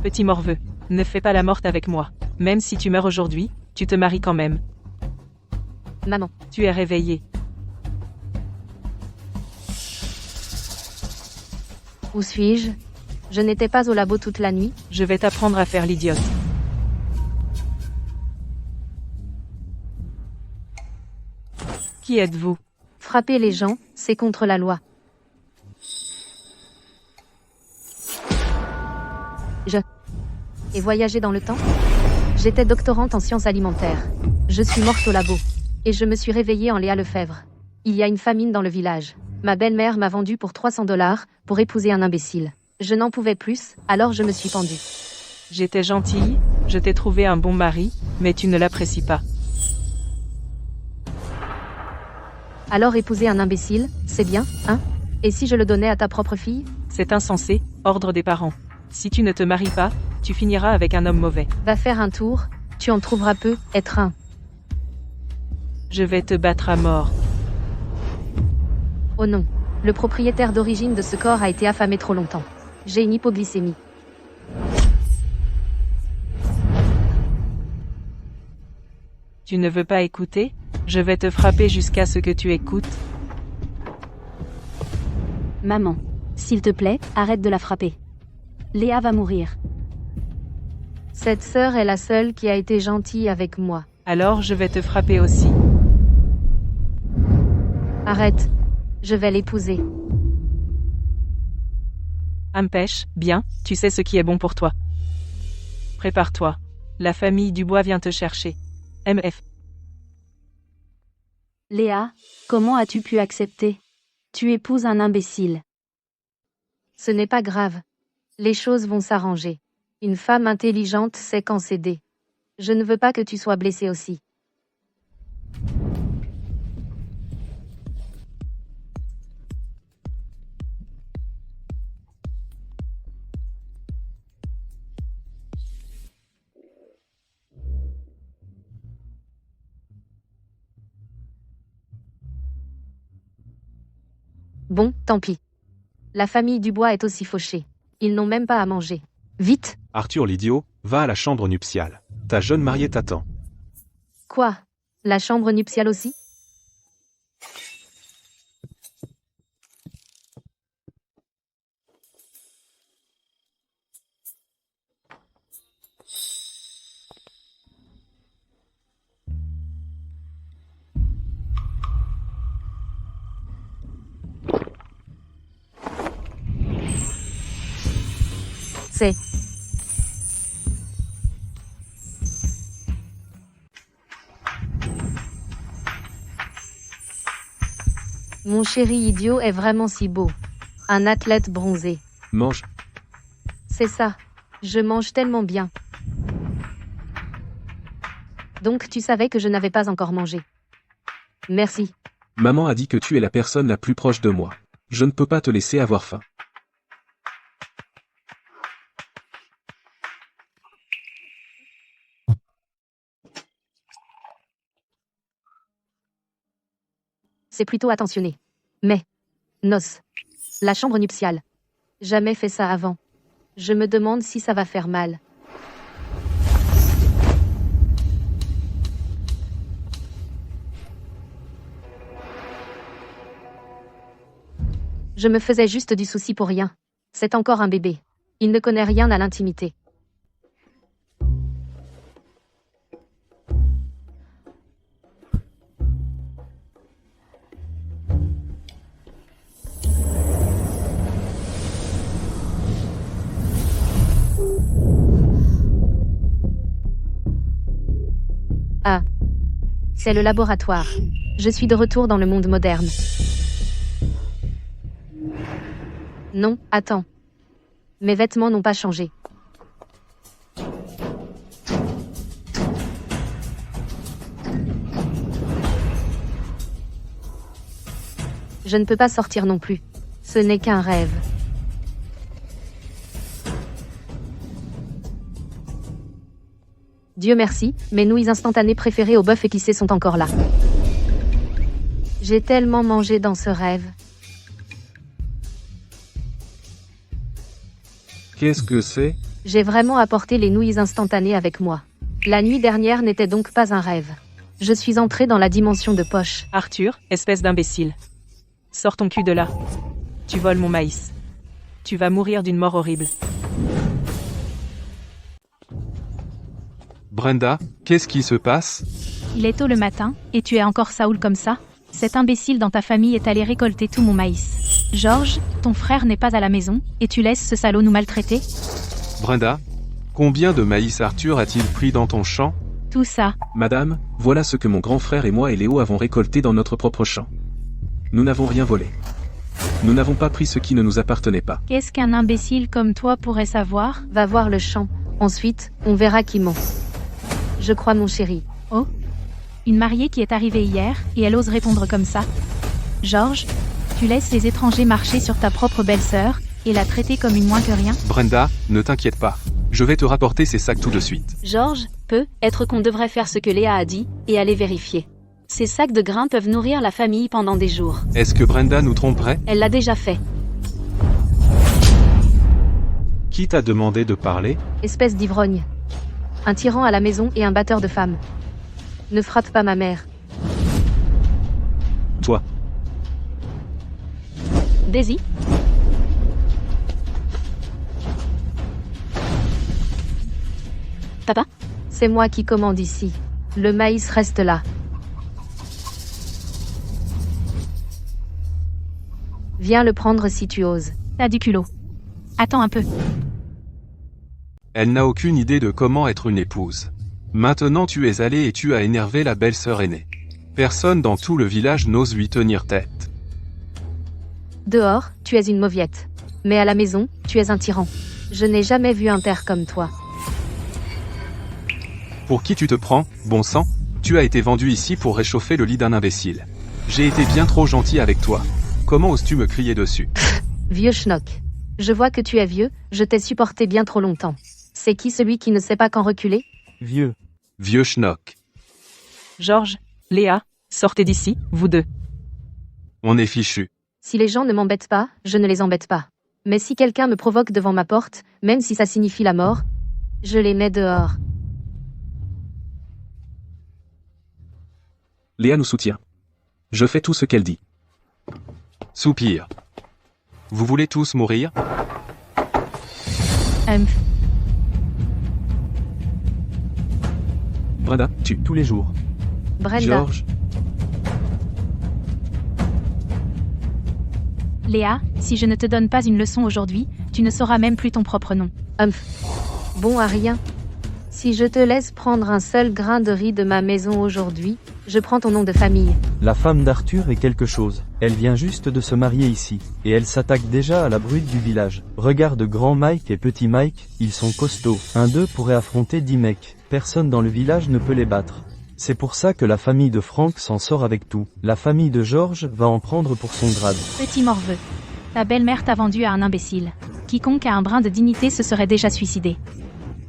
Petit morveux, ne fais pas la morte avec moi. Même si tu meurs aujourd'hui, tu te maries quand même. Maman. Tu es réveillé. Où suis-je? Je n'étais pas au labo toute la nuit. Je vais t'apprendre à faire l'idiote. Qui êtes-vous? Frapper les gens, c'est contre la loi. Et voyager dans le temps? J'étais doctorante en sciences alimentaires. Je suis morte au labo. Et je me suis réveillée en Léa Lefebvre. Il y a une famine dans le village. Ma belle-mère m'a vendue pour 300 $ pour épouser un imbécile. Je n'en pouvais plus, alors je me suis pendue. J'étais gentille, je t'ai trouvé un bon mari, mais tu ne l'apprécies pas. Alors épouser un imbécile, c'est bien, hein? Et si je le donnais à ta propre fille? C'est insensé, ordre des parents. Si tu ne te maries pas, tu finiras avec un homme mauvais. Va faire un tour, tu en trouveras peu, être un. Je vais te battre à mort. Oh non. Le propriétaire d'origine de ce corps a été affamé trop longtemps. J'ai une hypoglycémie. Tu ne veux pas écouter? Je vais te frapper jusqu'à ce que tu écoutes. Maman. S'il te plaît, arrête de la frapper. Léa va mourir. Cette sœur est la seule qui a été gentille avec moi. Alors je vais te frapper aussi. Arrête. Je vais l'épouser. Empêche, bien, tu sais ce qui est bon pour toi. Prépare-toi. La famille Dubois vient te chercher. MF. Léa, comment as-tu pu accepter? Tu épouses un imbécile. Ce n'est pas grave. Les choses vont s'arranger. Une femme intelligente sait quand céder. Je ne veux pas que tu sois blessé aussi. Bon, tant pis. La famille Dubois est aussi fauchée. Ils n'ont même pas à manger. Vite! Arthur l'idiot, va à la chambre nuptiale. Ta jeune mariée t'attend. Quoi? La chambre nuptiale aussi? C'est... Mon chéri idiot est vraiment si beau. Un athlète bronzé. Mange. C'est ça. Je mange tellement bien. Donc tu savais que je n'avais pas encore mangé. Merci. Maman a dit que tu es la personne la plus proche de moi. Je ne peux pas te laisser avoir faim. C'est plutôt attentionné. Mais... Noces. La chambre nuptiale. Jamais fait ça avant. Je me demande si ça va faire mal. Je me faisais juste du souci pour rien. C'est encore un bébé. Il ne connaît rien à l'intimité. Ah. C'est le laboratoire. Je suis de retour dans le monde moderne. Non, attends. Mes vêtements n'ont pas changé. Je ne peux pas sortir non plus. Ce n'est qu'un rêve. Dieu merci, mes nouilles instantanées préférées au bœuf épicé sont encore là. J'ai tellement mangé dans ce rêve. Qu'est-ce que c'est? J'ai vraiment apporté les nouilles instantanées avec moi. La nuit dernière n'était donc pas un rêve. Je suis entrée dans la dimension de poche. Arthur, espèce d'imbécile. Sors ton cul de là. Tu voles mon maïs. Tu vas mourir d'une mort horrible. Brenda, qu'est-ce qui se passe? Il est tôt le matin, et tu es encore Saoul comme ça? Cet imbécile dans ta famille est allé récolter tout mon maïs. Georges, ton frère n'est pas à la maison, et tu laisses ce salaud nous maltraiter? Brenda, combien de maïs Arthur a-t-il pris dans ton champ? Tout ça. Madame, voilà ce que mon grand frère et moi et Léo avons récolté dans notre propre champ. Nous n'avons rien volé. Nous n'avons pas pris ce qui ne nous appartenait pas. Qu'est-ce qu'un imbécile comme toi pourrait savoir? Va voir le champ. Ensuite, on verra qui ment. Je crois mon chéri. Oh? Une mariée qui est arrivée hier, et elle ose répondre comme ça. Georges, tu laisses les étrangers marcher sur ta propre belle-sœur, et la traiter comme une moins que rien? Brenda, ne t'inquiète pas. Je vais te rapporter ces sacs tout de suite. Georges, peut-être qu'on devrait faire ce que Léa a dit, et aller vérifier. Ces sacs de grains peuvent nourrir la famille pendant des jours. Est-ce que Brenda nous tromperait? Elle l'a déjà fait. Qui t'a demandé de parler? Espèce d'ivrogne. Un tyran à la maison et un batteur de femmes. Ne frappe pas ma mère. Toi, Daisy? Papa? C'est moi qui commande ici. Le maïs reste là. Viens le prendre si tu oses. T'as du culot. Attends un peu. Elle n'a aucune idée de comment être une épouse. Maintenant tu es allé et tu as énervé la belle-sœur aînée. Personne dans tout le village n'ose lui tenir tête. Dehors, tu es une mauviette. Mais à la maison, tu es un tyran. Je n'ai jamais vu un père comme toi. Pour qui tu te prends, bon sang? Tu as été vendu ici pour réchauffer le lit d'un imbécile. J'ai été bien trop gentil avec toi. Comment oses-tu me crier dessus? Vieux schnock. Je vois que tu es vieux, je t'ai supporté bien trop longtemps. C'est qui celui qui ne sait pas quand reculer? Vieux. Vieux schnock. Georges, Léa, sortez d'ici, vous deux. On est fichu. Si les gens ne m'embêtent pas, je ne les embête pas. Mais si quelqu'un me provoque devant ma porte, même si ça signifie la mort, je les mets dehors. Léa nous soutient. Je fais tout ce qu'elle dit. Soupir. Vous voulez tous mourir? Brenda, tu. Tous les jours. Brenda, Georges, Léa, si je ne te donne pas une leçon aujourd'hui, tu ne sauras même plus ton propre nom. bon à rien. Si je te laisse prendre un seul grain de riz de ma maison aujourd'hui, je prends ton nom de famille. La femme d'Arthur est quelque chose. Elle vient juste de se marier ici, et elle s'attaque déjà à la brute du village. Regarde grand Mike et petit Mike, ils sont costauds. Un d'eux pourrait affronter 10 mecs. Personne dans le village ne peut les battre. C'est pour ça que la famille de Frank s'en sort avec tout. La famille de George va en prendre pour son grade. Petit morveux. Ta belle-mère t'a vendu à un imbécile. Quiconque a un brin de dignité se serait déjà suicidé.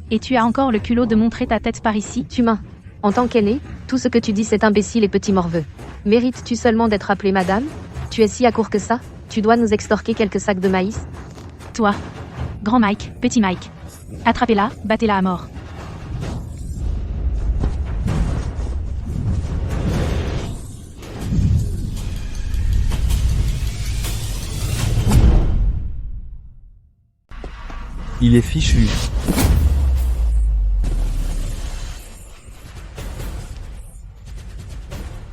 Et tu as encore le culot de montrer ta tête par ici? Humain. En tant qu'aîné, tout ce que tu dis c'est imbécile et petit morveux. Mérites-tu seulement d'être appelé madame? Tu es si à court que ça? Tu dois nous extorquer quelques sacs de maïs? Toi. Grand Mike, petit Mike. Attrapez-la, battez-la à mort. Il est fichu.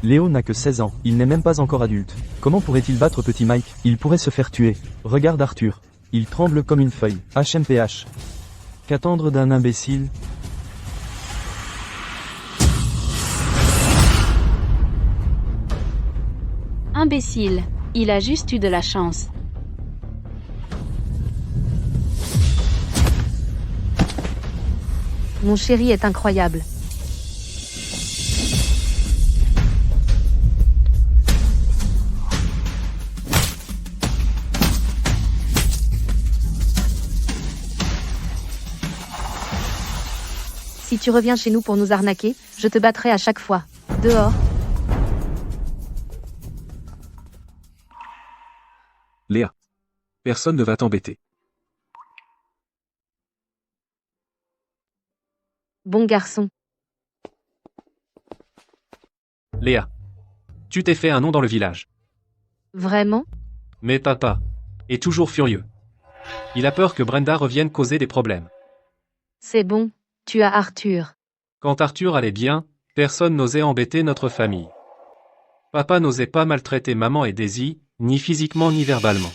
Léo n'a que 16 ans, il n'est même pas encore adulte. Comment pourrait-il battre petit Mike? Il pourrait se faire tuer. Regarde Arthur. Il tremble comme une feuille. HMPH. Qu'attendre d'un imbécile? Imbécile. Il a juste eu de la chance. Mon chéri est incroyable. Si tu reviens chez nous pour nous arnaquer, je te battrai à chaque fois. Dehors. Léa. Personne ne va t'embêter. Bon garçon. Léa. Tu t'es fait un nom dans le village. Vraiment? Mais papa est toujours furieux. Il a peur que Brenda revienne causer des problèmes. C'est bon, tu as Arthur. Quand Arthur allait bien, personne n'osait embêter notre famille. Papa n'osait pas maltraiter maman et Daisy, ni physiquement ni verbalement.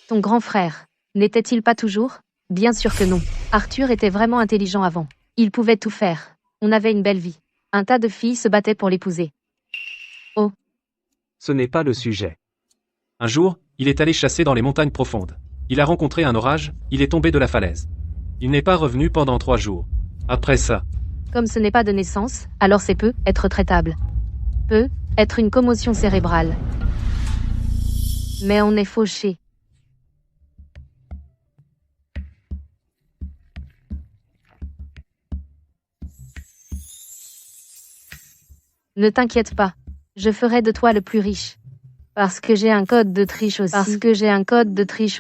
Ton grand frère, n'était-il pas toujours? Bien sûr que non. Arthur était vraiment intelligent avant. Il pouvait tout faire. On avait une belle vie. Un tas de filles se battaient pour l'épouser. Ce n'est pas le sujet. Un jour, il est allé chasser dans les montagnes profondes. Il a rencontré un orage, il est tombé de la falaise. Il n'est pas revenu pendant 3 jours. Après ça, Comme ce n'est pas de naissance, alors c'est peut être traitable. Peut être une commotion cérébrale. Mais on est fauché. Ne t'inquiète pas. Je ferai de toi le plus riche. Parce que j'ai un code de triche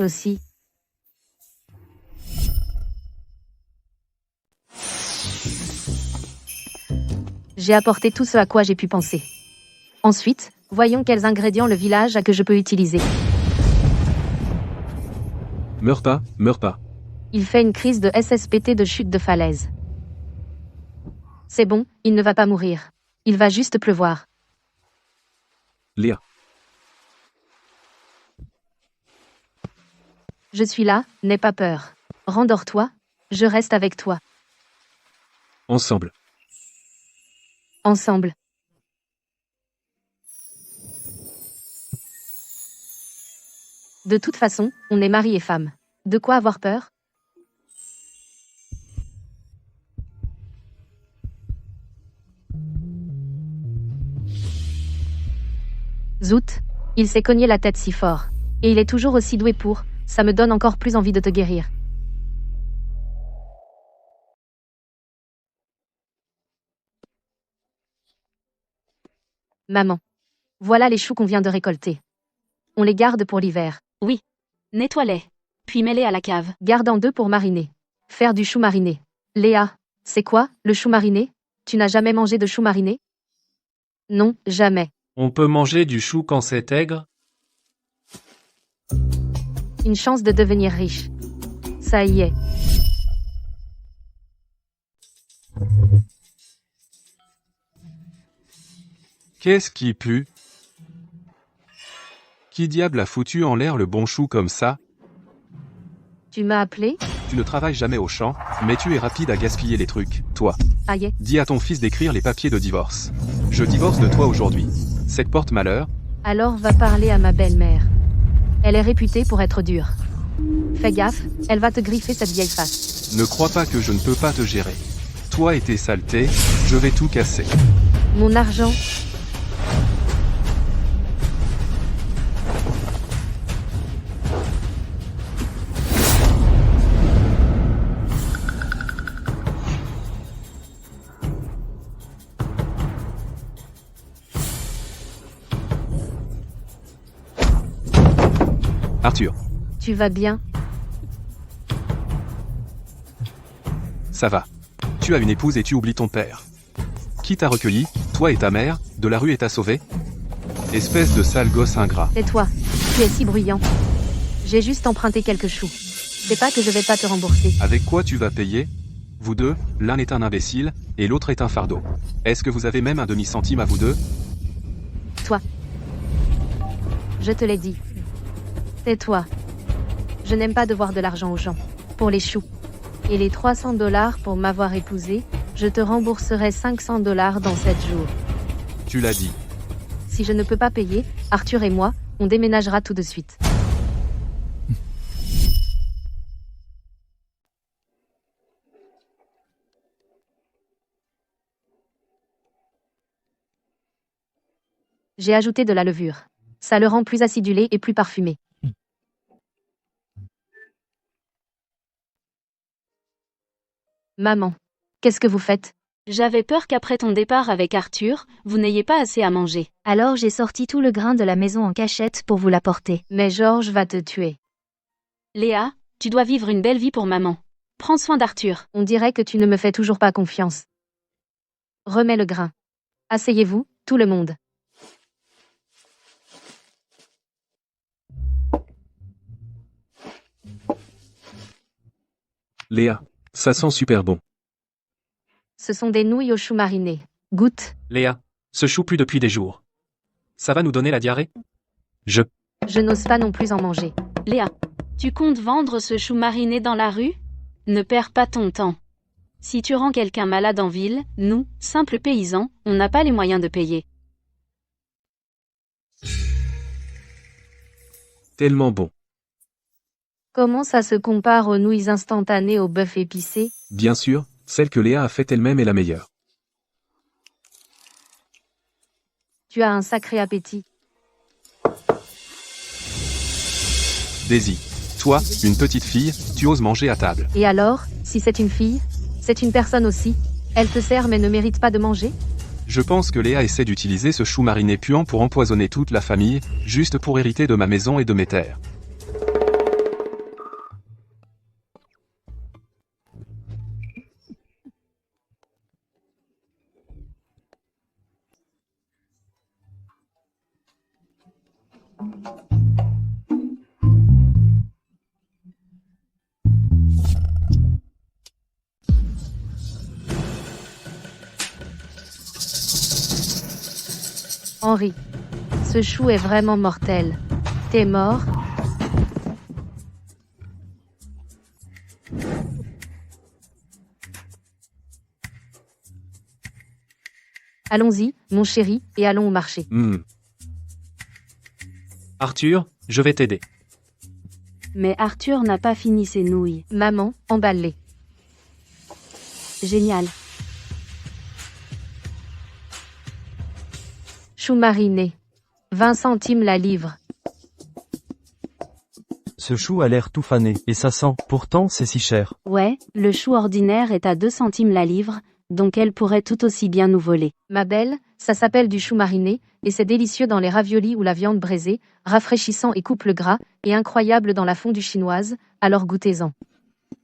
aussi. J'ai apporté tout ce à quoi j'ai pu penser. Ensuite, voyons quels ingrédients le village a que je peux utiliser. meurs pas. Il fait une crise de SSPT de chute de falaise. C'est bon, il ne va pas mourir. Il va juste pleuvoir. Léa. Je suis là, n'aie pas peur. Rendors-toi, je reste avec toi. Ensemble. Ensemble. De toute façon, on est mari et femme. De quoi avoir peur? Zout, il s'est cogné la tête si fort. Et il est toujours aussi doué pour, ça me donne encore plus envie de te guérir. Maman. Voilà les choux qu'on vient de récolter. On les garde pour l'hiver. Nettoie-les. Puis mets-les à la cave. Garde en 2 pour mariner. Faire du chou mariné. Léa, c'est quoi, le chou mariné? Tu n'as jamais mangé de chou mariné? Non, jamais. On peut manger du chou quand c'est aigre? Une chance de devenir riche. Ça y est. Qu'est-ce qui pue? Qui diable a foutu en l'air le bon chou comme ça? Tu m'as appelé? Tu ne travailles jamais au champ, mais tu es rapide à gaspiller les trucs, toi. Aïe. Dis à ton fils d'écrire les papiers de divorce. Je divorce de toi aujourd'hui. C'est que porte malheur. Alors va parler à ma belle-mère. Elle est réputée pour être dure. Fais gaffe, elle va te griffer cette vieille face. Ne crois pas que je ne peux pas te gérer. Toi et tes saletés, je vais tout casser. Mon argent. Arthur, Tu vas bien? ça va. Tu as une épouse et tu oublies ton père. Qui t'a recueilli, toi et ta mère, de la rue et t'a sauvé? Espèce de sale gosse ingrat. Tais-toi, tu es si bruyant. J'ai juste emprunté quelques choux. C'est pas que je vais pas te rembourser. Avec quoi tu vas payer? Vous deux, l'un est un imbécile, et l'autre est un fardeau. Est-ce que vous avez même un demi-centime à vous deux? Toi. Je te l'ai dit. Tais-toi. Je n'aime pas devoir de l'argent aux gens. Pour les choux. Et les $300 pour m'avoir épousé, je te rembourserai $500 dans 7 jours. Tu l'as dit. Si je ne peux pas payer, Arthur et moi, on déménagera tout de suite. J'ai ajouté de la levure. Ça le rend plus acidulé et plus parfumé. Maman, qu'est-ce que vous faites? J'avais peur qu'après ton départ avec Arthur, vous n'ayez pas assez à manger. Alors j'ai sorti tout le grain de la maison en cachette pour vous l'apporter. Mais Georges va te tuer. Léa, tu dois vivre une belle vie pour maman. Prends soin d'Arthur. On dirait que tu ne me fais toujours pas confiance. Remets le grain. Asseyez-vous, tout le monde. Léa, ça sent super bon. Ce sont des nouilles au chou mariné. Goûte. Léa, ce chou plus depuis des jours. Ça va nous donner la diarrhée? Je... Je n'ose pas non plus en manger. Léa, tu comptes vendre ce chou mariné dans la rue? Ne perds pas ton temps. Si tu rends quelqu'un malade en ville, nous, simples paysans, on n'a pas les moyens de payer. Tellement bon. Comment ça se compare aux nouilles instantanées au bœuf épicé? Bien sûr, celle que Léa a faite elle-même est la meilleure. Tu as un sacré appétit. Daisy, toi, une petite fille, tu oses manger à table. Et alors, si c'est une fille, c'est une personne aussi. Elle te sert mais ne mérite pas de manger? Je pense que Léa essaie d'utiliser ce chou mariné puant pour empoisonner toute la famille, juste pour hériter de ma maison et de mes terres. Henri. Ce chou est vraiment mortel. T'es mort? Allons-y, mon chéri, et allons au marché. Arthur, je vais t'aider. Mais Arthur n'a pas fini ses nouilles. Maman, emballe-les. Génial. Chou mariné. 20 centimes la livre. Ce chou a l'air tout fané, et ça sent, pourtant c'est si cher. Ouais, le chou ordinaire est à 2 centimes la livre, donc elle pourrait tout aussi bien nous voler. Ma belle, ça s'appelle du chou mariné, et c'est délicieux dans les raviolis ou la viande braisée, rafraîchissant et coupe le gras, et incroyable dans la fondue chinoise, alors goûtez-en.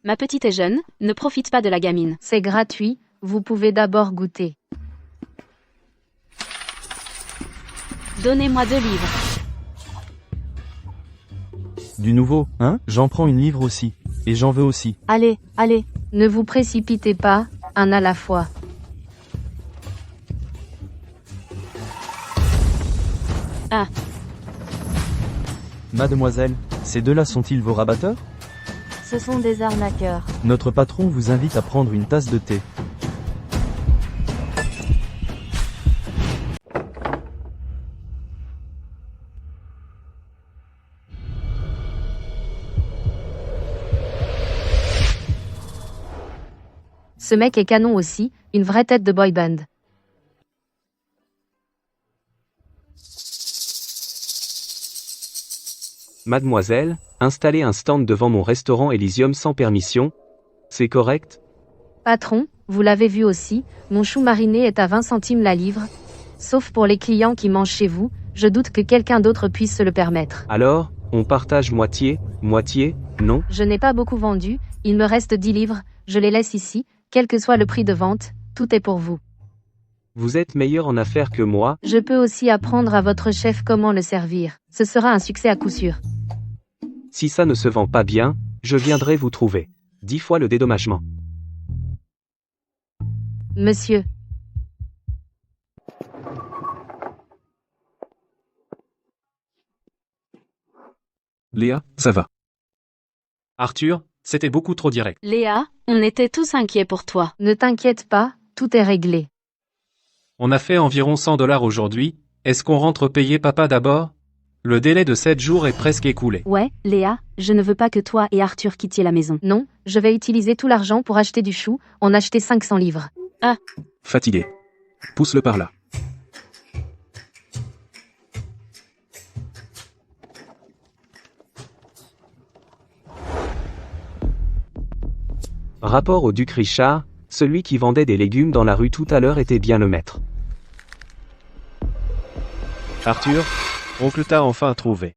Ma petite est jeune, ne profite pas de la gamine. C'est gratuit, vous pouvez d'abord goûter. Donnez-moi 2 livres. Du nouveau, hein? J'en prends une livre aussi. Et j'en veux aussi. Allez, allez. Ne vous précipitez pas, un à la fois. Ah. Mademoiselle, ces deux-là sont-ils vos rabatteurs? Ce sont des arnaqueurs. Notre patron vous invite à prendre une tasse de thé. Ce mec est canon aussi, une vraie tête de boy band. Mademoiselle, installer un stand devant mon restaurant Elysium sans permission? C'est correct? Patron, vous l'avez vu aussi, mon chou mariné est à 20 centimes la livre. Sauf pour les clients qui mangent chez vous, je doute que quelqu'un d'autre puisse se le permettre. Alors, on partage moitié, non? Je n'ai pas beaucoup vendu, il me reste 10 livres, je les laisse ici, quel que soit le prix de vente, tout est pour vous. Vous êtes meilleur en affaires que moi? Je peux aussi apprendre à votre chef comment le servir. Ce sera un succès à coup sûr. Si ça ne se vend pas bien, je viendrai vous trouver. 10 fois le dédommagement. Monsieur. Léa, ça va. Arthur, c'était beaucoup trop direct. Léa, on était tous inquiets pour toi. Ne t'inquiète pas, tout est réglé. On a fait environ 100 $ aujourd'hui, est-ce qu'on rentre payer papa d'abord? Le délai de 7 jours est presque écoulé. Ouais, Léa, je ne veux pas que toi et Arthur quittiez la maison. Non, je vais utiliser tout l'argent pour acheter du chou, en acheter 500 livres. Ah. Fatigué. Pousse-le par là. Rapport au duc Richard, celui qui vendait des légumes dans la rue tout à l'heure était bien le maître. Arthur, oncle t'a enfin trouvé.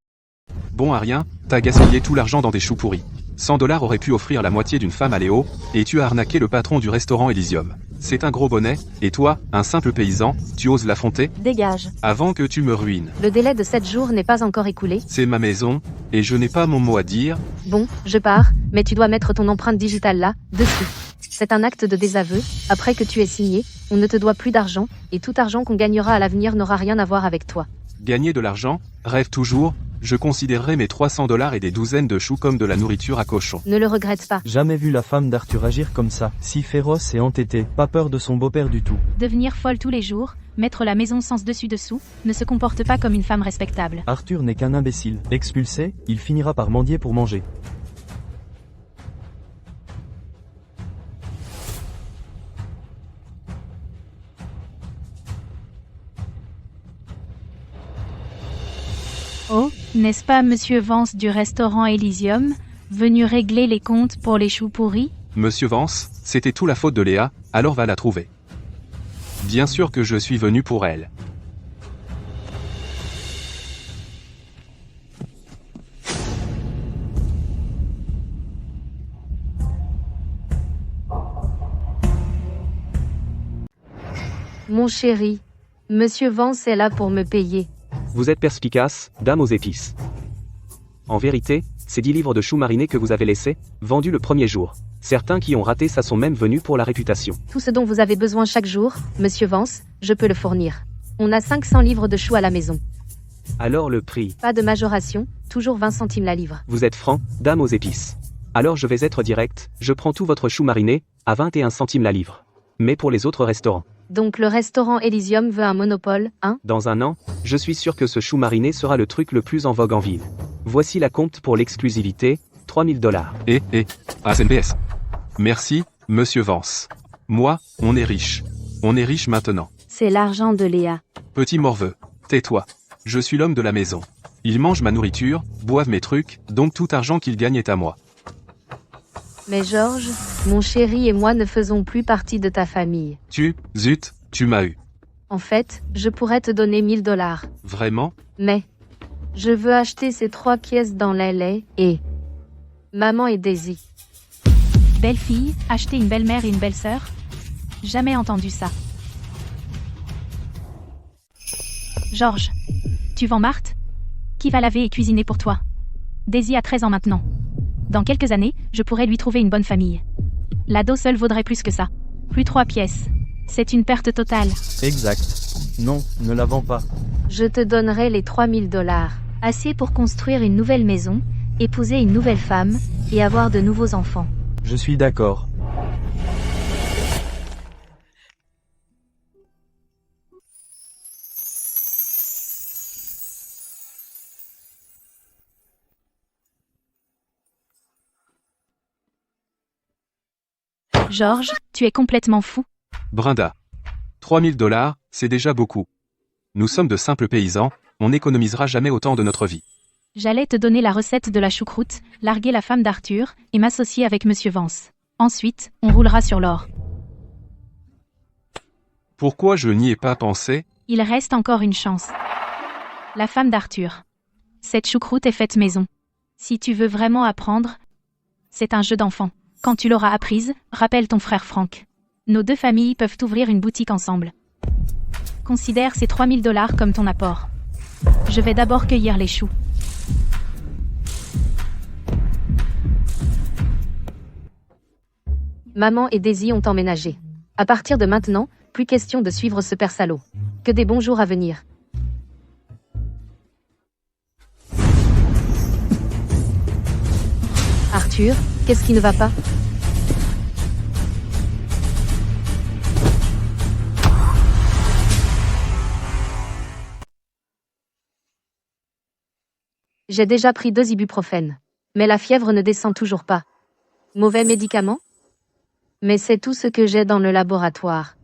Bon à rien, t'as gaspillé tout l'argent dans des choux pourris. 100$ auraient pu offrir la moitié d'une femme à Léo, et tu as arnaqué le patron du restaurant Elysium. C'est un gros bonnet, et toi, un simple paysan, tu oses l'affronter? Dégage. Avant que tu me ruines. Le délai de 7 jours n'est pas encore écoulé. C'est ma maison, et je n'ai pas mon mot à dire. Bon, je pars, mais tu dois mettre ton empreinte digitale là, dessus. C'est un acte de désaveu. Après que tu aies signé, on ne te doit plus d'argent, et tout argent qu'on gagnera à l'avenir n'aura rien à voir avec toi. Gagner de l'argent, rêve toujours, je considérerai mes 300$ et des douzaines de choux comme de la nourriture à cochon. Ne le regrette pas. Jamais vu la femme d'Arthur agir comme ça, si féroce et entêtée, pas peur de son beau-père du tout. Devenir folle tous les jours, mettre la maison sens dessus-dessous, ne se comporte pas comme une femme respectable. Arthur n'est qu'un imbécile. Expulsé, il finira par mendier pour manger. Oh, n'est-ce pas Monsieur Vance du restaurant Elysium, venu régler les comptes pour les choux pourris? Monsieur Vance, c'était tout la faute de Léa, alors va la trouver. Bien sûr que je suis venu pour elle. Mon chéri, Monsieur Vance est là pour me payer. Vous êtes perspicace, dame aux épices. En vérité, ces 10 livres de choux marinés que vous avez laissés, vendus le premier jour. Certains qui ont raté ça sont même venus pour la réputation. Tout ce dont vous avez besoin chaque jour, Monsieur Vance, je peux le fournir. On a 500 livres de choux à la maison. Alors le prix. Pas de majoration, toujours 20 centimes la livre. Vous êtes franc, dame aux épices. Alors je vais être direct, je prends tout votre chou mariné, à 21 centimes la livre. Mais pour les autres restaurants. Donc le restaurant Elysium veut un monopole, hein? Dans un an, je suis sûr que ce chou mariné sera le truc le plus en vogue en ville. Voici la compte pour l'exclusivité, 3000$. ASMBS. Merci, Monsieur Vance. Moi, on est riche. On est riche maintenant. C'est l'argent de Léa. Petit morveux, tais-toi. Je suis l'homme de la maison. Ils mangent ma nourriture, boivent mes trucs, donc tout argent qu'ils gagnent est à moi. Mais Georges, mon chéri et moi ne faisons plus partie de ta famille. Zut, tu m'as eu. En fait, je pourrais te donner 1000$. Vraiment? Mais, je veux acheter ces 3 pièces dans LA et... Maman et Daisy. Belle-fille, acheter une belle-mère et une belle-sœur? Jamais entendu ça. Georges, tu vends Marthe? Qui va laver et cuisiner pour toi? Daisy a 13 ans maintenant. Dans quelques années, je pourrais lui trouver une bonne famille. L'ado seul vaudrait plus que ça. Plus 3 pièces. C'est une perte totale. Exact. Non, ne la vends pas. Je te donnerai les 3000$. Assez pour construire une nouvelle maison, épouser une nouvelle femme, et avoir de nouveaux enfants. Je suis d'accord. Georges, tu es complètement fou. Brenda. 3000$, c'est déjà beaucoup. Nous sommes de simples paysans, on n'économisera jamais autant de notre vie. J'allais te donner la recette de la choucroute, larguer la femme d'Arthur, et m'associer avec Monsieur Vance. Ensuite, on roulera sur l'or. Pourquoi je n'y ai pas pensé? Il reste encore une chance. La femme d'Arthur. Cette choucroute est faite maison. Si tu veux vraiment apprendre, c'est un jeu d'enfant. Quand tu l'auras apprise, rappelle ton frère Franck. Nos deux familles peuvent ouvrir une boutique ensemble. Considère ces 3000$ comme ton apport. Je vais d'abord cueillir les choux. Maman et Daisy ont emménagé. À partir de maintenant, plus question de suivre ce père salaud. Que des bons jours à venir. Arthur, qu'est-ce qui ne va pas? J'ai déjà pris 2 ibuprofènes. Mais la fièvre ne descend toujours pas. Mauvais médicament? Mais c'est tout ce que j'ai dans le laboratoire.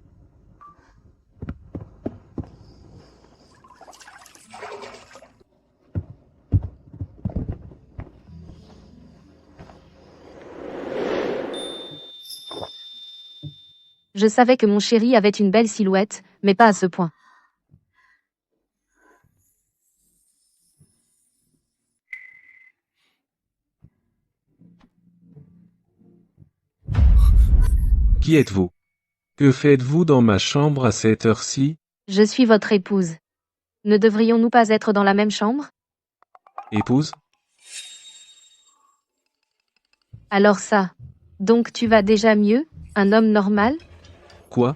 Je savais que mon chéri avait une belle silhouette, mais pas à ce point. Qui êtes-vous? Que faites-vous dans ma chambre à cette heure-ci? Je suis votre épouse. Ne devrions-nous pas être dans la même chambre? Épouse? Alors ça. Donc tu vas déjà mieux, un homme normal? Quoi?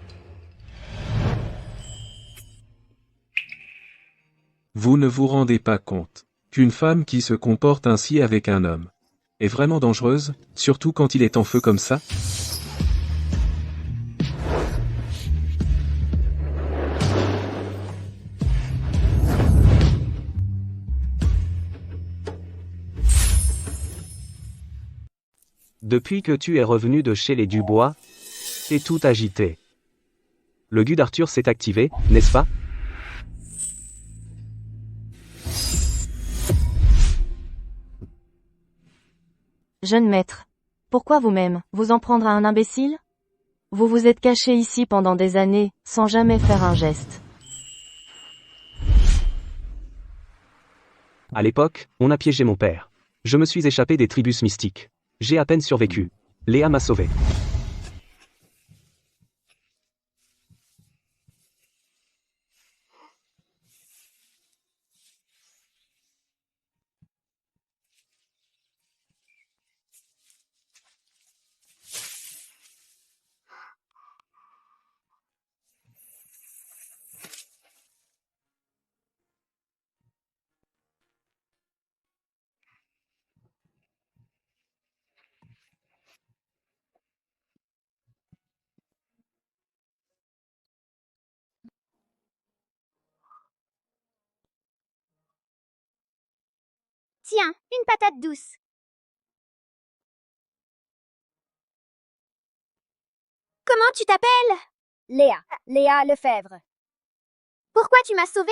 Vous ne vous rendez pas compte qu'une femme qui se comporte ainsi avec un homme est vraiment dangereuse, surtout quand il est en feu comme ça? Depuis que tu es revenu de chez les Dubois, t'es tout agité. Le gu d'Arthur s'est activé, n'est-ce pas? Jeune maître. Pourquoi vous-même, vous en prendre à un imbécile? Vous vous êtes caché ici pendant des années, sans jamais faire un geste. À l'époque, on a piégé mon père. Je me suis échappé des tribus mystiques. J'ai à peine survécu. Léa m'a sauvé. Tiens, une patate douce. Comment tu t'appelles? Léa. Léa Lefebvre. Pourquoi tu m'as sauvée?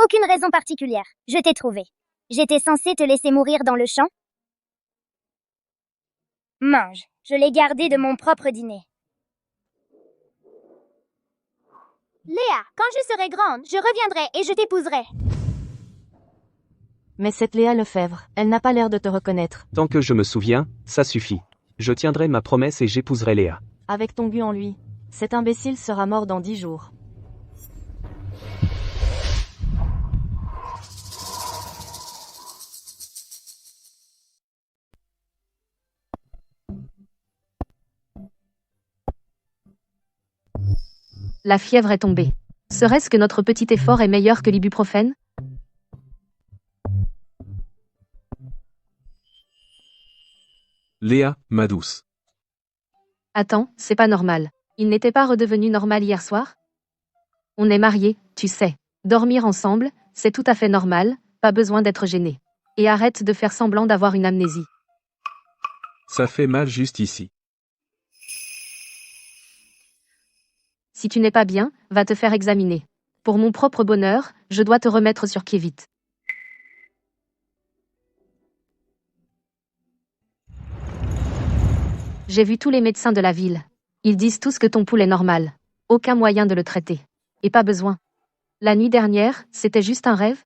Aucune raison particulière. Je t'ai trouvée. J'étais censée te laisser mourir dans le champ. Mange. Je l'ai gardé de mon propre dîner. Léa, quand je serai grande, je reviendrai et je t'épouserai. Mais cette Léa Lefebvre, elle n'a pas l'air de te reconnaître. Tant que je me souviens, ça suffit. Je tiendrai ma promesse et j'épouserai Léa. Avec ton gu en lui. Cet imbécile sera mort dans 10 jours. La fièvre est tombée. Serait-ce que notre petit effort est meilleur que l'ibuprofène? Léa, ma douce. Attends, c'est pas normal. Il n'était pas redevenu normal hier soir? On est mariés, tu sais. Dormir ensemble, c'est tout à fait normal, pas besoin d'être gêné. Et arrête de faire semblant d'avoir une amnésie. Ça fait mal juste ici. Si tu n'es pas bien, va te faire examiner. Pour mon propre bonheur, je dois te remettre sur pied vite. J'ai vu tous les médecins de la ville. Ils disent tous que ton pouls est normal. Aucun moyen de le traiter. Et pas besoin. La nuit dernière, c'était juste un rêve?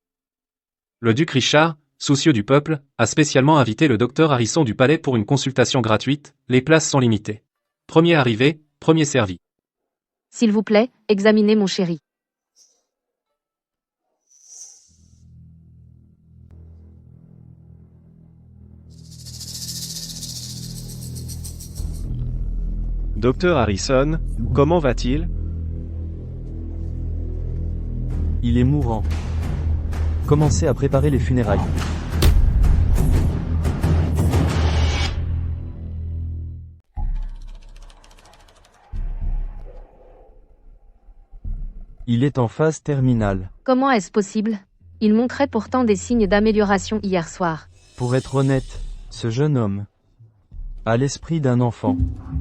Le duc Richard, soucieux du peuple, a spécialement invité le docteur Harrison du palais pour une consultation gratuite. Les places sont limitées. Premier arrivé, premier servi. S'il vous plaît, examinez mon chéri. Docteur Harrison, comment va-t-il? Il est mourant. Commencez à préparer les funérailles. Il est en phase terminale. Comment est-ce possible? Il montrait pourtant des signes d'amélioration hier soir. Pour être honnête, ce jeune homme a l'esprit d'un enfant.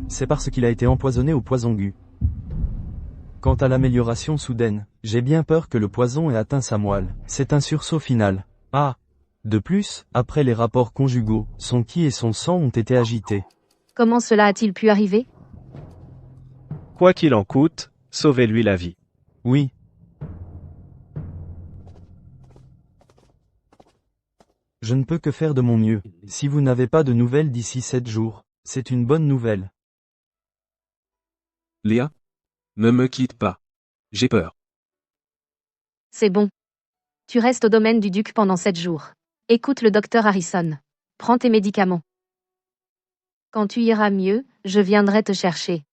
C'est parce qu'il a été empoisonné au poison gu. Quant à l'amélioration soudaine, j'ai bien peur que le poison ait atteint sa moelle. C'est un sursaut final. Ah! De plus, après les rapports conjugaux, son ki et son sang ont été agités. Comment cela a-t-il pu arriver? Quoi qu'il en coûte, sauvez-lui la vie. Oui. Je ne peux que faire de mon mieux. Si vous n'avez pas de nouvelles d'ici 7 jours, c'est une bonne nouvelle. Léa? Ne me quitte pas. J'ai peur. C'est bon. Tu restes au domaine du duc pendant 7 jours. Écoute le docteur Harrison. Prends tes médicaments. Quand tu iras mieux, je viendrai te chercher.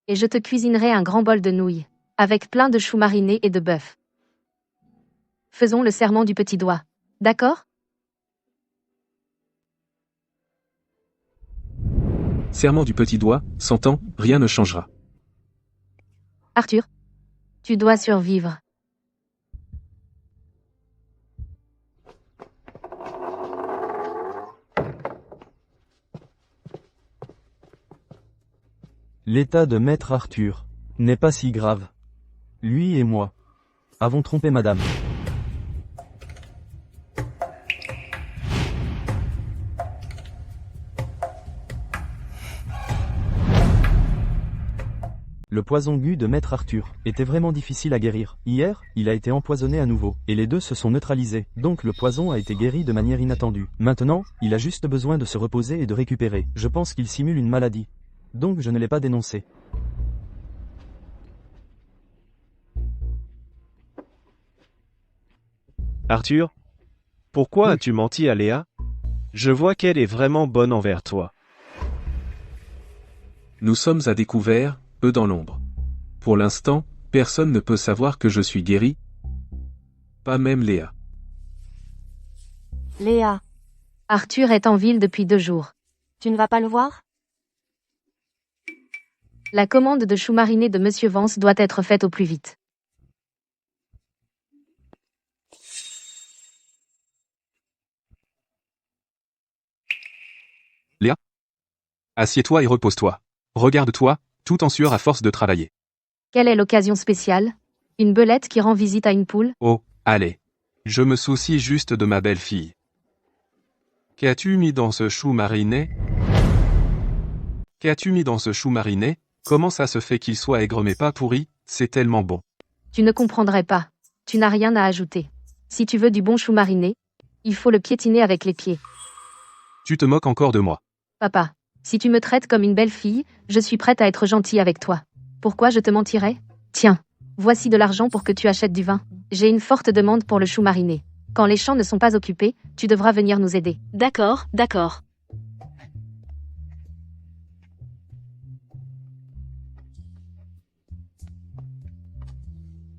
Et je te cuisinerai un grand bol de nouilles, avec plein de choux marinés et de bœuf. Faisons le serment du petit doigt. D'accord? Serment du petit doigt, 100 ans, rien ne changera. Arthur, tu dois survivre. L'état de maître Arthur n'est pas si grave. Lui et moi avons trompé madame. Le poison gu de maître Arthur était vraiment difficile à guérir. Hier, il a été empoisonné à nouveau, et les deux se sont neutralisés, donc le poison a été guéri de manière inattendue. Maintenant, il a juste besoin de se reposer et de récupérer. Je pense qu'il simule une maladie. Donc je ne l'ai pas dénoncé. Arthur, pourquoi as-tu menti à Léa? Je vois qu'elle est vraiment bonne envers toi. Nous sommes à découvert, eux dans l'ombre. Pour l'instant, personne ne peut savoir que je suis guéri. Pas même Léa. Léa, Arthur est en ville depuis 2 jours. tu ne vas pas le voir? La commande de choux marinés de Monsieur Vance doit être faite au plus vite. Léa? Assieds-toi et repose-toi. Regarde-toi, tout en sueur à force de travailler. Quelle est l'occasion spéciale? Une belette qui rend visite à une poule? Oh, allez. Je me soucie juste de ma belle-fille. Qu'as-tu mis dans ce chou mariné? Qu'as-tu mis dans ce chou mariné? Comment ça se fait qu'il soit aigre mais pas pourri? C'est tellement bon. Tu ne comprendrais pas. Tu n'as rien à ajouter. Si tu veux du bon chou mariné, il faut le piétiner avec les pieds. Tu te moques encore de moi. Papa, si tu me traites comme une belle fille, je suis prête à être gentille avec toi. Pourquoi je te mentirais? Tiens, voici de l'argent pour que tu achètes du vin. J'ai une forte demande pour le chou mariné. Quand les champs ne sont pas occupés, tu devras venir nous aider. D'accord, d'accord.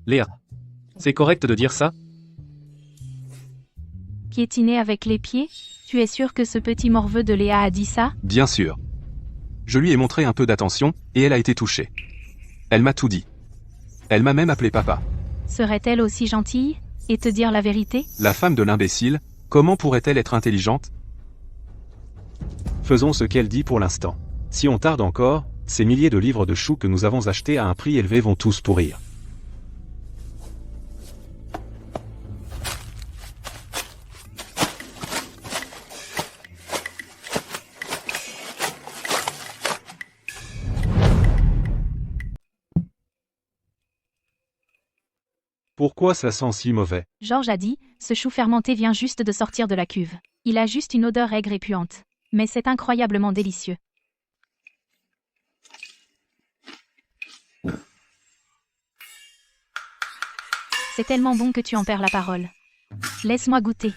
Léa. C'est correct de dire ça? Piétiner avec les pieds? Tu es sûr que ce petit morveux de Léa a dit ça? Bien sûr. Je lui ai montré un peu d'attention, et elle a été touchée. Elle m'a tout dit. Elle m'a même appelé papa. Serait-elle aussi gentille? Et te dire la vérité? La femme de l'imbécile, comment pourrait-elle être intelligente? Faisons ce qu'elle dit pour l'instant. Si on tarde encore, ces milliers de livres de choux que nous avons achetés à un prix élevé vont tous pourrir. Pourquoi ça sent si mauvais? Georges a dit, ce chou fermenté vient juste de sortir de la cuve. Il a juste une odeur aigre et puante. Mais c'est incroyablement délicieux. C'est tellement bon que tu en perds la parole. Laisse-moi goûter.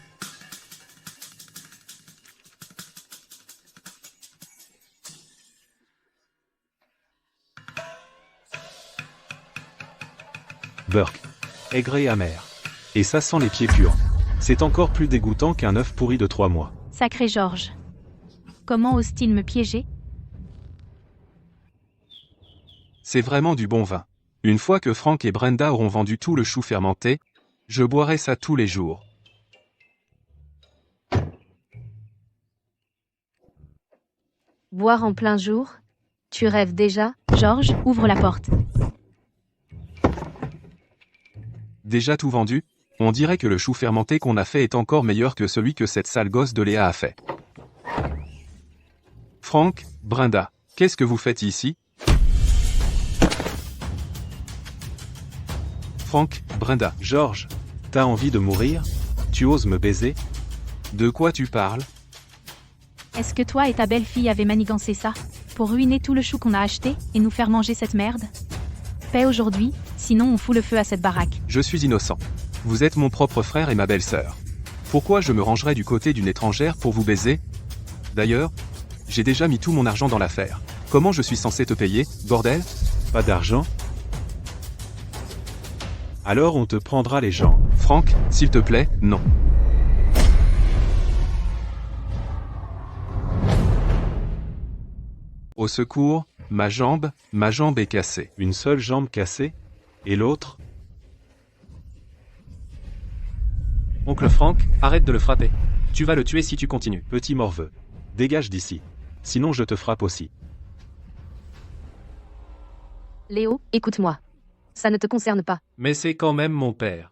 Burk. Aigre et amer. Et ça sent les pieds puants. C'est encore plus dégoûtant qu'un œuf pourri de 3 mois. Sacré Georges. Comment ose-t-il me piéger? C'est vraiment du bon vin. Une fois que Frank et Brenda auront vendu tout le chou fermenté, je boirai ça tous les jours. Boire en plein jour? Tu rêves déjà? Georges, ouvre la porte. Déjà tout vendu? On dirait que le chou fermenté qu'on a fait est encore meilleur que celui que cette sale gosse de Léa a fait. Frank, Brenda, qu'est-ce que vous faites ici? Frank, Brenda. Georges, t'as envie de mourir? Tu oses me baiser? De quoi tu parles? Est-ce que toi et ta belle-fille avez manigancé ça? Pour ruiner tout le chou qu'on a acheté, et nous faire manger cette merde? Paix aujourd'hui, sinon on fout le feu à cette baraque. Je suis innocent. Vous êtes mon propre frère et ma belle-sœur. Pourquoi je me rangerais du côté d'une étrangère pour vous baiser? D'ailleurs, j'ai déjà mis tout mon argent dans l'affaire. Comment je suis censé te payer, bordel? Pas d'argent? Alors on te prendra les jambes. Franck, s'il te plaît, non. Au secours, ma jambe est cassée. Une seule jambe cassée? Et l'autre? Oncle Franck, arrête de le frapper. Tu vas le tuer si tu continues. Petit morveux. Dégage d'ici. Sinon je te frappe aussi. Léo, écoute-moi. Ça ne te concerne pas. Mais c'est quand même mon père.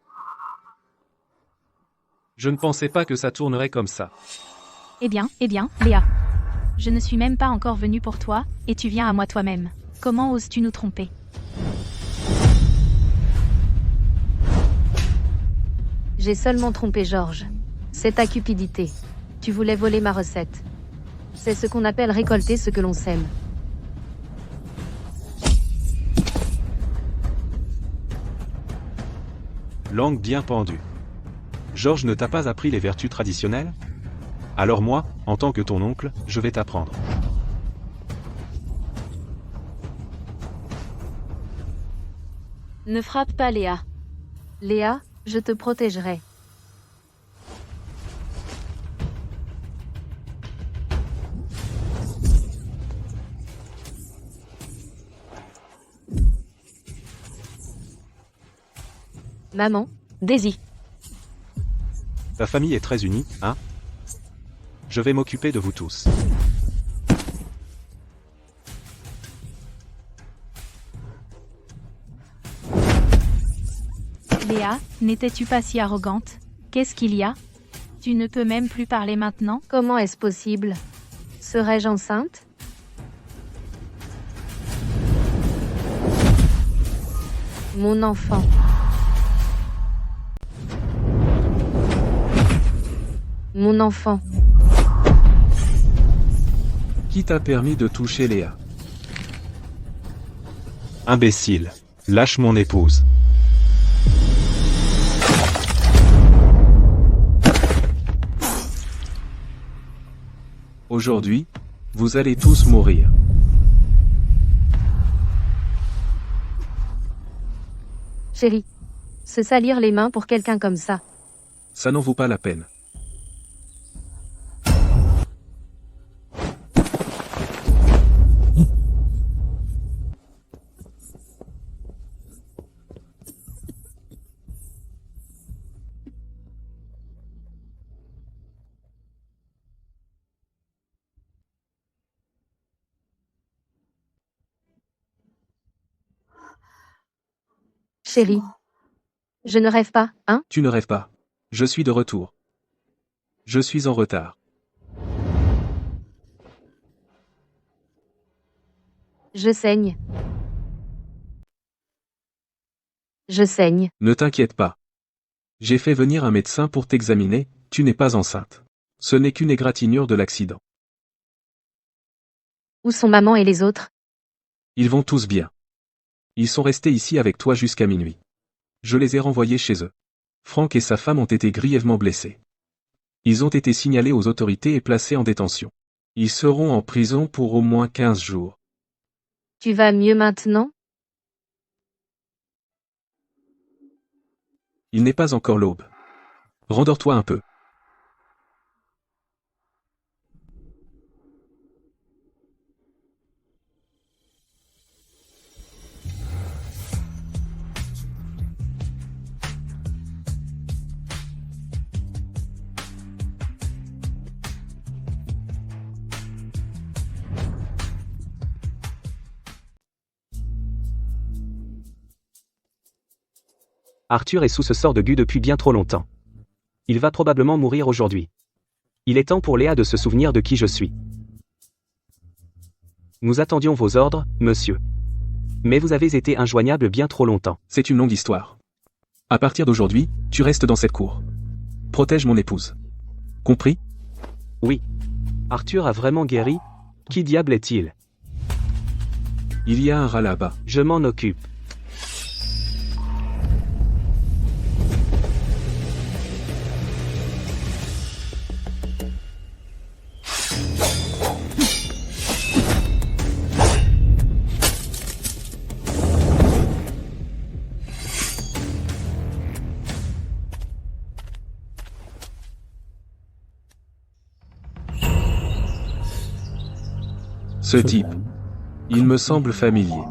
Je ne pensais pas que ça tournerait comme ça. Eh bien, Léa. Je ne suis même pas encore venue pour toi, et tu viens à moi toi-même. Comment oses-tu nous tromper? J'ai seulement trompé Georges. C'est ta cupidité. Tu voulais voler ma recette. C'est ce qu'on appelle récolter ce que l'on sème. Langue bien pendue. Georges ne t'a pas appris les vertus traditionnelles? Alors moi, en tant que ton oncle, je vais t'apprendre. Ne frappe pas Léa. Léa, je te protégerai. Maman, Daisy. Ta famille est très unie, hein? Je vais m'occuper de vous tous. Léa, n'étais-tu pas si arrogante? Qu'est-ce qu'il y a? Tu ne peux même plus parler maintenant? Comment est-ce possible? Serais-je enceinte? Mon enfant. Mon enfant. Qui t'a permis de toucher Léa? Imbécile. Lâche mon épouse. Aujourd'hui, vous allez tous mourir. Chérie. Se salir les mains pour quelqu'un comme ça. Ça n'en vaut pas la peine. Chérie. Je ne rêve pas, hein? Tu ne rêves pas. Je suis de retour. Je suis en retard. Je saigne. Je saigne. Ne t'inquiète pas. J'ai fait venir un médecin pour t'examiner, tu n'es pas enceinte. Ce n'est qu'une égratignure de l'accident. Où sont maman et les autres? Ils vont tous bien. Ils sont restés ici avec toi jusqu'à minuit. Je les ai renvoyés chez eux. Franck et sa femme ont été grièvement blessés. Ils ont été signalés aux autorités et placés en détention. Ils seront en prison pour au moins 15 jours. Tu vas mieux maintenant? Il n'est pas encore l'aube. Rendors-toi un peu. Arthur est sous ce sort de gu depuis bien trop longtemps. Il va probablement mourir aujourd'hui. Il est temps pour Léa de se souvenir de qui je suis. Nous attendions vos ordres, monsieur. Mais vous avez été injoignable bien trop longtemps. C'est une longue histoire. À partir d'aujourd'hui, tu restes dans cette cour. Protège mon épouse. Compris? Oui. Arthur a vraiment guéri? Qui diable est-il? Il y a un rat là-bas. Je m'en occupe. Ce type. Il me semble familier.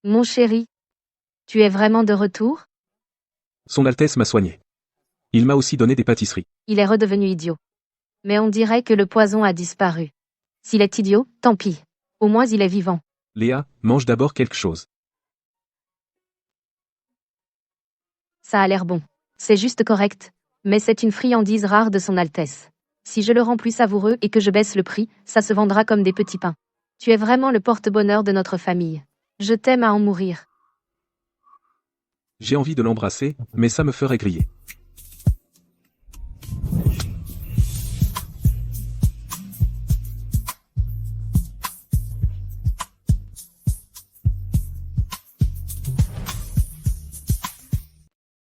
Mon chéri. Tu es vraiment de retour? Son Altesse m'a soigné. Il m'a aussi donné des pâtisseries. Il est redevenu idiot. Mais on dirait que le poison a disparu. S'il est idiot, tant pis. Au moins il est vivant. Léa, mange d'abord quelque chose. Ça a l'air bon. C'est juste correct. Mais c'est une friandise rare de son Altesse. Si je le rends plus savoureux et que je baisse le prix, ça se vendra comme des petits pains. Tu es vraiment le porte-bonheur de notre famille. Je t'aime à en mourir. J'ai envie de l'embrasser, mais ça me ferait griller.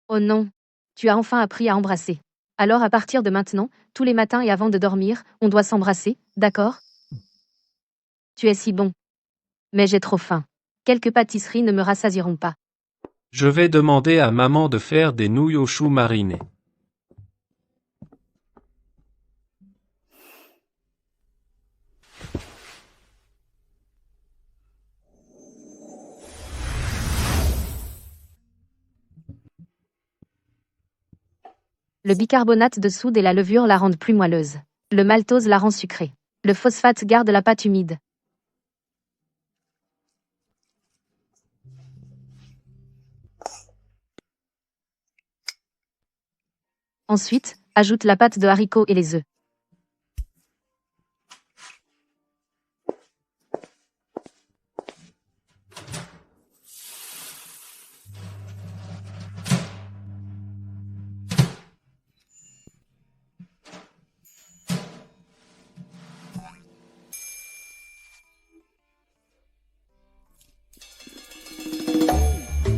Oh non. Tu as enfin appris à embrasser. Alors à partir de maintenant, tous les matins et avant de dormir, on doit s'embrasser, d'accord? Tu es si bon. Mais j'ai trop faim. Quelques pâtisseries ne me rassasieront pas. Je vais demander à maman de faire des nouilles aux choux marinés. Le bicarbonate de soude et la levure la rendent plus moelleuse. Le maltose la rend sucrée. Le phosphate garde la pâte humide. Ensuite, ajoute la pâte de haricots et les œufs.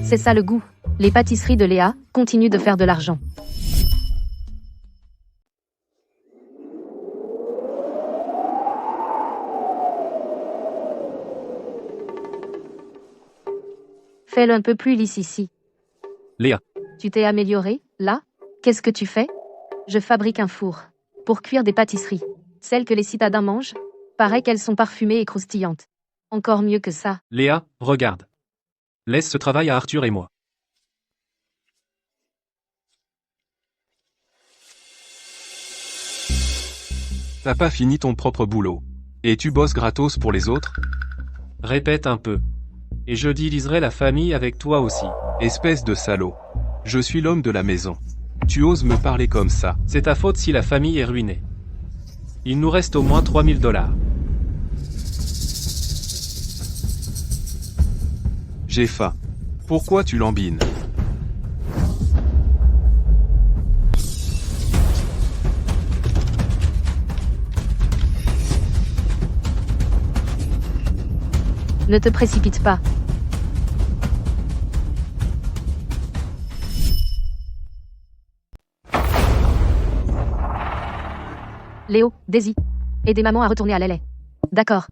C'est ça le goût. Les pâtisseries de Léa continuent de faire de l'argent. Fais-le un peu plus lisse ici. Léa. Tu t'es amélioré, là? Qu'est-ce que tu fais? Je fabrique un four. Pour cuire des pâtisseries. Celles que les citadins mangent? Paraît qu'elles sont parfumées et croustillantes. Encore mieux que ça. Léa, regarde. Laisse ce travail à Arthur et moi. T'as pas fini ton propre boulot. Et tu bosses gratos pour les autres? Répète un peu. Et je diviserai la famille avec toi aussi. Espèce de salaud. Je suis l'homme de la maison. Tu oses me parler comme ça? C'est ta faute si la famille est ruinée. Il nous reste au moins 3000 $. J'ai faim. Pourquoi tu lambines? Ne te précipite pas. Léo, Daisy. Aidez maman à retourner à Lelay. D'accord.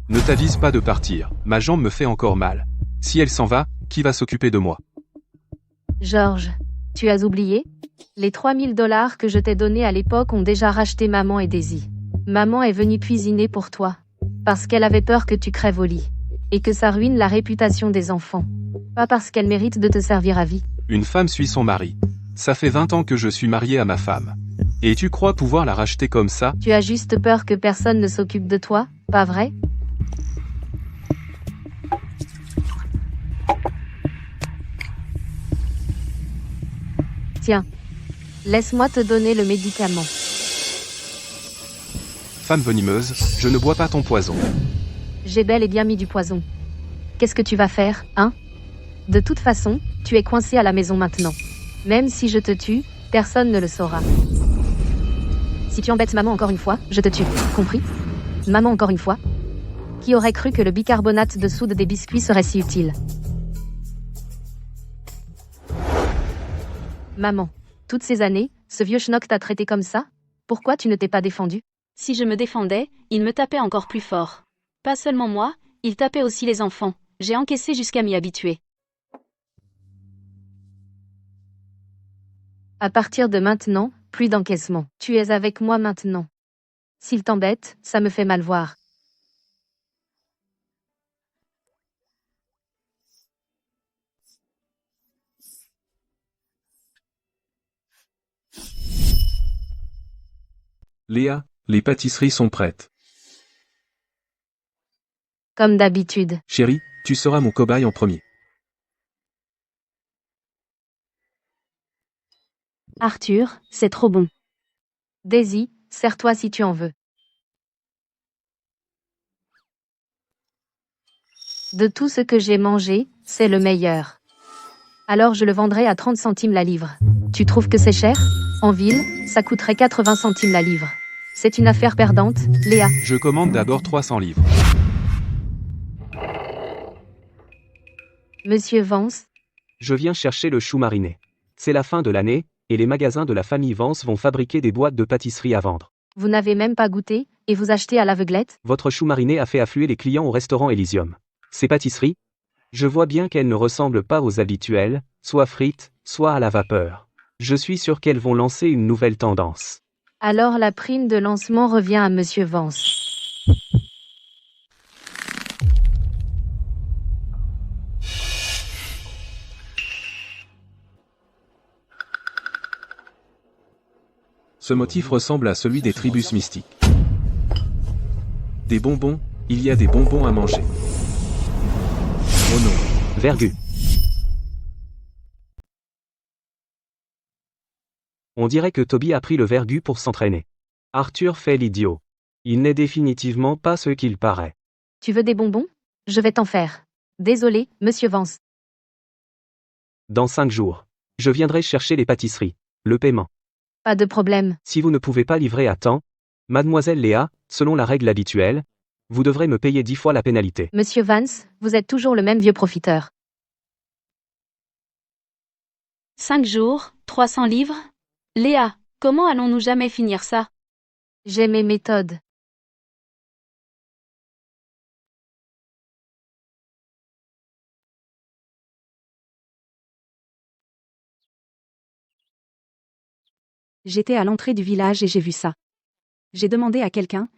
Ne t'avise pas de partir, ma jambe me fait encore mal. Si elle s'en va, qui va s'occuper de moi? Georges, tu as oublié? Les 3000 $ que je t'ai donnés à l'époque ont déjà racheté maman et Daisy. Maman est venue cuisiner pour toi. Parce qu'elle avait peur que tu crèves au lit. Et que ça ruine la réputation des enfants. Pas parce qu'elle mérite de te servir à vie. Une femme suit son mari. Ça fait 20 ans que je suis marié à ma femme. Et tu crois pouvoir la racheter comme ça? Tu as juste peur que personne ne s'occupe de toi, pas vrai? Tiens. Laisse-moi te donner le médicament. Femme venimeuse, je ne bois pas ton poison. J'ai bel et bien mis du poison. Qu'est-ce que tu vas faire, hein? De toute façon, tu es coincé à la maison maintenant. Même si je te tue, personne ne le saura. Si tu embêtes maman encore une fois, je te tue. Compris? Maman encore une fois? Qui aurait cru que le bicarbonate de soude des biscuits serait si utile? Maman, toutes ces années, ce vieux schnock t'a traité comme ça? Pourquoi tu ne t'es pas défendu? Si je me défendais, il me tapait encore plus fort. Pas seulement moi, il tapait aussi les enfants. J'ai encaissé jusqu'à m'y habituer. À partir de maintenant, plus d'encaissement. Tu es avec moi maintenant. S'il t'embête, ça me fait mal voir. Léa, les pâtisseries sont prêtes. Comme d'habitude. Chérie, tu seras mon cobaye en premier. Arthur, c'est trop bon. Daisy, sers-toi si tu en veux. De tout ce que j'ai mangé, c'est le meilleur. Alors je le vendrai à 30 centimes la livre. Tu trouves que c'est cher? En ville, ça coûterait 80 centimes la livre. C'est une affaire perdante, Léa. Je commande d'abord 300 livres. Monsieur Vance, Je viens chercher le chou mariné. C'est la fin de l'année, et les magasins de la famille Vance vont fabriquer des boîtes de pâtisserie à vendre. vous n'avez même pas goûté, et vous achetez à l'aveuglette? Votre chou mariné a fait affluer les clients au restaurant Elysium. Ces pâtisseries? Je vois bien qu'elles ne ressemblent pas aux habituelles, soit frites, soit à la vapeur. Je suis sûr qu'elles vont lancer une nouvelle tendance. Alors la prime de lancement revient à Monsieur Vance. Ce motif ressemble à celui des tribus mystiques. Des bonbons, il y a des bonbons à manger. Oh non. Vergu. On dirait que Toby a pris le vergu pour s'entraîner. Arthur fait l'idiot. Il n'est définitivement pas ce qu'il paraît. Tu veux des bonbons? Je vais t'en faire. Désolé, Monsieur Vance. Dans 5 jours. Je viendrai chercher les pâtisseries. Le paiement. Pas de problème. Si vous ne pouvez pas livrer à temps, Mademoiselle Léa, selon la règle habituelle, vous devrez me payer 10 fois la pénalité. Monsieur Vance, vous êtes toujours le même vieux profiteur. 5 jours, 300 livres? Léa, comment allons-nous jamais finir ça? J'ai mes méthodes. J'étais à l'entrée du village et j'ai vu ça. J'ai demandé à quelqu'un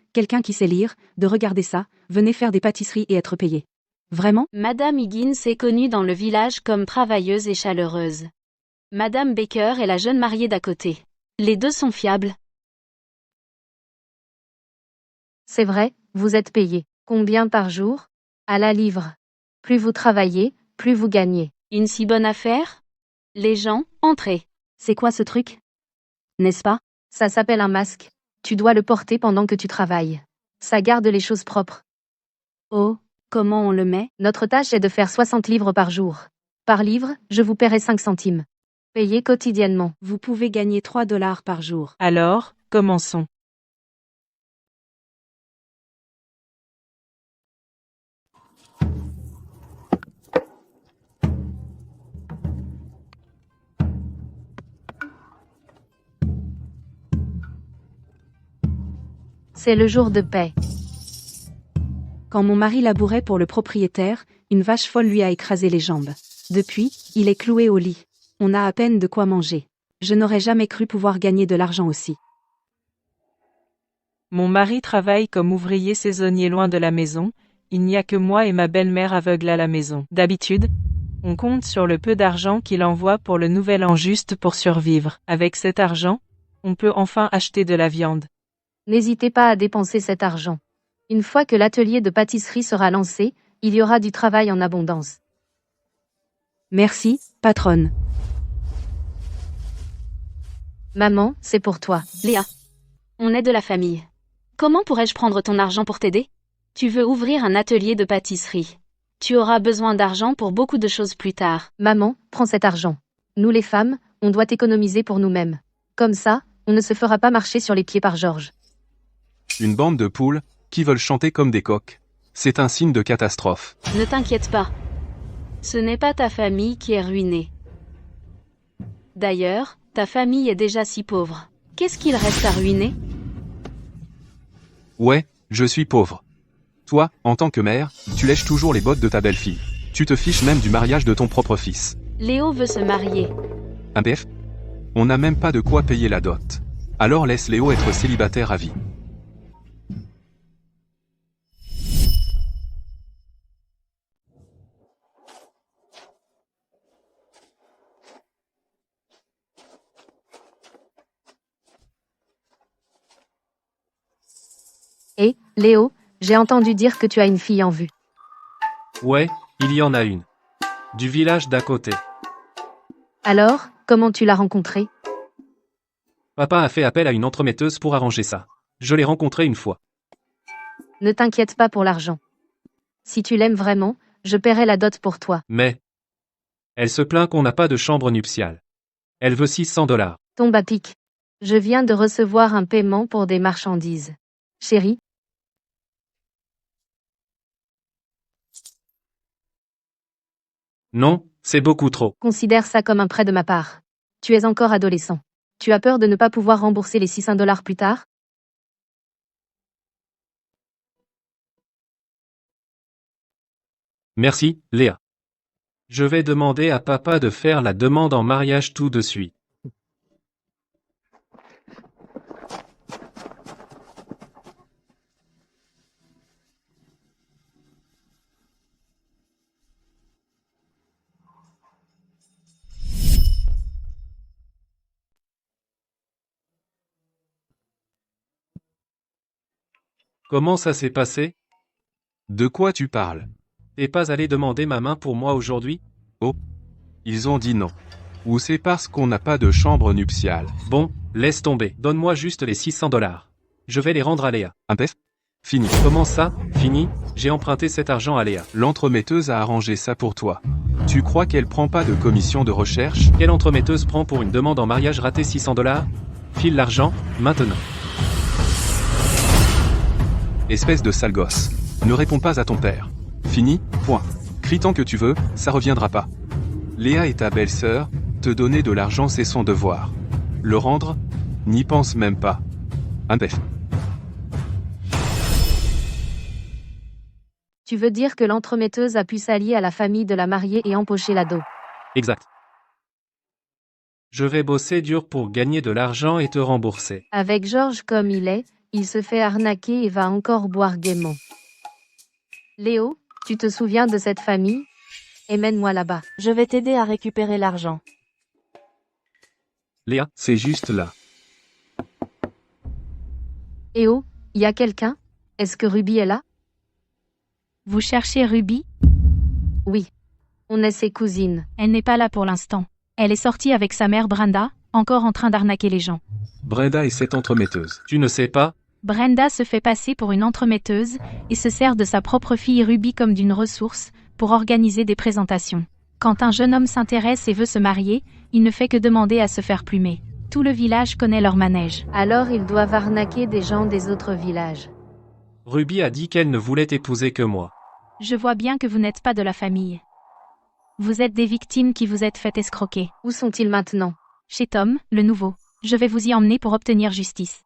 qui sait lire, de regarder ça, venez faire des pâtisseries et être payé. Vraiment? Madame Higgins est connue dans le village comme travailleuse et chaleureuse. Madame Baker est la jeune mariée d'à côté. Les deux sont fiables. C'est vrai, vous êtes payé. Combien par jour? À la livre. Plus vous travaillez, plus vous gagnez. Une si bonne affaire? Les gens, entrez. C'est quoi ce truc? N'est-ce pas? Ça s'appelle un masque. Tu dois le porter pendant que tu travailles. Ça garde les choses propres. Oh, comment on le met? Notre tâche est de faire 60 livres par jour. Par livre, je vous paierai 5 centimes. Payez quotidiennement. Vous pouvez gagner 3 $ par jour. Alors, commençons. C'est le jour de paix. Quand mon mari labourait pour le propriétaire, une vache folle lui a écrasé les jambes. Depuis, il est cloué au lit. On a à peine de quoi manger. Je n'aurais jamais cru pouvoir gagner de l'argent aussi. Mon mari travaille comme ouvrier saisonnier loin de la maison, il n'y a que moi et ma belle-mère aveugle à la maison. D'habitude, on compte sur le peu d'argent qu'il envoie pour le nouvel an juste pour survivre. Avec cet argent, on peut enfin acheter de la viande. N'hésitez pas à dépenser cet argent. Une fois que l'atelier de pâtisserie sera lancé, il y aura du travail en abondance. Merci, patronne. Maman, c'est pour toi. Léa, on est de la famille. Comment pourrais-je prendre ton argent pour t'aider? Tu veux ouvrir un atelier de pâtisserie. Tu auras besoin d'argent pour beaucoup de choses plus tard. Maman, prends cet argent. Nous les femmes, on doit économiser pour nous-mêmes. Comme ça, on ne se fera pas marcher sur les pieds par Georges. Une bande de poules, qui veulent chanter comme des coqs. C'est un signe de catastrophe. Ne t'inquiète pas. Ce n'est pas ta famille qui est ruinée. D'ailleurs, ta famille est déjà si pauvre. Qu'est-ce qu'il reste à ruiner? Ouais, je suis pauvre. Toi, en tant que mère, tu lèches toujours les bottes de ta belle-fille. Tu te fiches même du mariage de ton propre fils. Léo veut se marier. Un PF? On n'a même pas de quoi payer la dot. Alors laisse Léo être célibataire à vie. Et, Léo, j'ai entendu dire que tu as une fille en vue. Ouais, il y en a une. Du village d'à côté. Alors, comment tu l'as rencontrée? Papa a fait appel à une entremetteuse pour arranger ça. Je l'ai rencontrée une fois. Ne t'inquiète pas pour l'argent. Si tu l'aimes vraiment, je paierai la dot pour toi. Mais elle se plaint qu'on n'a pas de chambre nuptiale. Elle veut 600 $. Tombe à pic. Je viens de recevoir un paiement pour des marchandises. Chérie, Non, c'est beaucoup trop. considère ça comme un prêt de ma part. Tu es encore adolescent. Tu as peur de ne pas pouvoir rembourser les 600 $ plus tard? Merci, Léa. Je vais demander à papa de faire la demande en mariage tout de suite. Comment ça s'est passé? De quoi tu parles? T'es pas allé demander ma main pour moi aujourd'hui? Oh. Ils ont dit non. Ou c'est parce qu'on n'a pas de chambre nuptiale. Bon, laisse tomber. Donne-moi juste les 600 $. Je vais les rendre à Léa. Impef? Fini. Comment ça, fini? J'ai emprunté cet argent à Léa. L'entremetteuse a arrangé ça pour toi. Tu crois qu'elle prend pas de commission de recherche? Quelle entremetteuse prend pour une demande en mariage ratée 600 $? File l'argent, maintenant. Espèce de sale gosse. Ne réponds pas à ton père. Fini, point. Crie tant que tu veux, ça reviendra pas. Léa est ta belle-sœur, te donner de l'argent c'est son devoir. Le rendre? N'y pense même pas. Impef. Tu veux dire que l'entremetteuse a pu s'allier à la famille de la mariée et empocher la dot? Exact. Je vais bosser dur pour gagner de l'argent et te rembourser. Avec Georges comme il se fait arnaquer et va encore boire gaiement. Léo, tu te souviens de cette famille? Et mène-moi là-bas. Je vais t'aider à récupérer l'argent. Léa, C'est juste là. Eh oh, y a quelqu'un? Est-ce que Ruby est là? Vous cherchez Ruby? Oui. On est ses cousines. Elle n'est pas là pour l'instant. Elle est sortie avec sa mère Brenda, encore en train d'arnaquer les gens. Brenda est cette entremetteuse. tu ne sais pas? Brenda se fait passer pour une entremetteuse et se sert de sa propre fille Ruby comme d'une ressource pour organiser des présentations. Quand un jeune homme s'intéresse et veut se marier, il ne fait que demander à se faire plumer. Tout le village connaît leur manège. Alors ils doivent arnaquer des gens des autres villages. Ruby a dit qu'elle ne voulait épouser que moi. Je vois bien que vous n'êtes pas de la famille. Vous êtes des victimes qui vous êtes fait escroquer. Où sont-ils maintenant? Chez Tom, le nouveau. Je vais vous y emmener pour obtenir justice.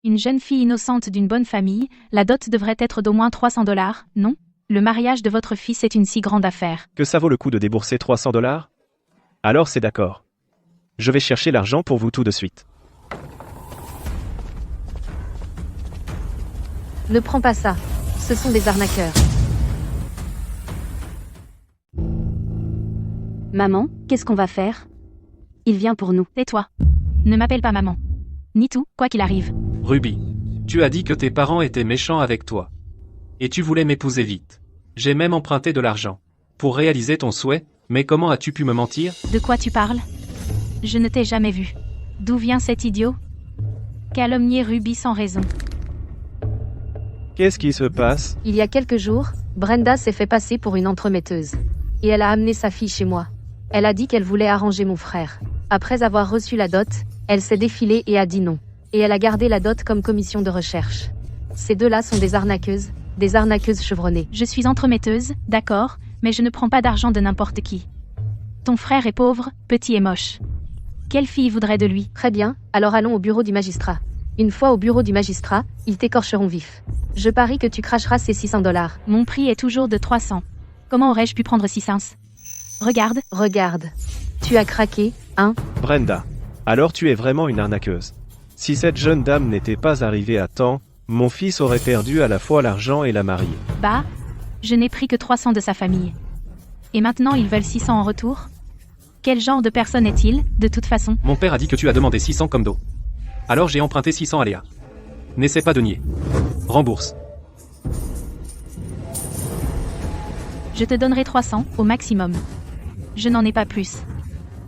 Une jeune fille innocente d'une bonne famille, la dot devrait être d'au moins 300 $, non? Le mariage de votre fils est une si grande affaire. Que ça vaut le coup de débourser 300 $? Alors c'est d'accord. Je vais chercher l'argent pour vous tout de suite. Ne prends pas ça. Ce sont des arnaqueurs. Maman, qu'est-ce qu'on va faire? Il vient pour nous. Tais-toi. Ne m'appelle pas maman. Ni tout, quoi qu'il arrive. Ruby, tu as dit que tes parents étaient méchants avec toi. Et tu voulais m'épouser vite. J'ai même emprunté de l'argent. Pour réaliser ton souhait, mais comment as-tu pu me mentir? De quoi tu parles? Je ne t'ai jamais vu. D'où vient cet idiot? Calomnier Ruby sans raison. Qu'est-ce qui se passe? Il y a quelques jours, Brenda s'est fait passer pour une entremetteuse. Et elle a amené sa fille chez moi. Elle a dit qu'elle voulait arranger mon frère. Après avoir reçu la dot, elle s'est défilée et a dit non. Et elle a gardé la dot comme commission de recherche. Ces deux-là sont des arnaqueuses chevronnées. Je suis entremetteuse, d'accord, mais je ne prends pas d'argent de n'importe qui. Ton frère est pauvre, petit et moche. Quelle fille voudrait de lui? Très bien, alors allons au bureau du magistrat. Une fois au bureau du magistrat, ils t'écorcheront vif. Je parie que tu cracheras ces 600 $. Mon prix est toujours de 300. Comment aurais-je pu prendre 600? Regarde. Regarde. Tu as craqué, hein? Brenda. Alors tu es vraiment une arnaqueuse. Si cette jeune dame n'était pas arrivée à temps, mon fils aurait perdu à la fois l'argent et la mariée. Bah, je n'ai pris que 300 de sa famille. Et maintenant ils veulent 600 en retour? Quel genre de personne est-il, de toute façon? Mon père a dit que tu as demandé 600 comme dos. Alors j'ai emprunté 600 à Léa. N'essaie pas de nier. Rembourse. Je te donnerai 300, au maximum. Je n'en ai pas plus.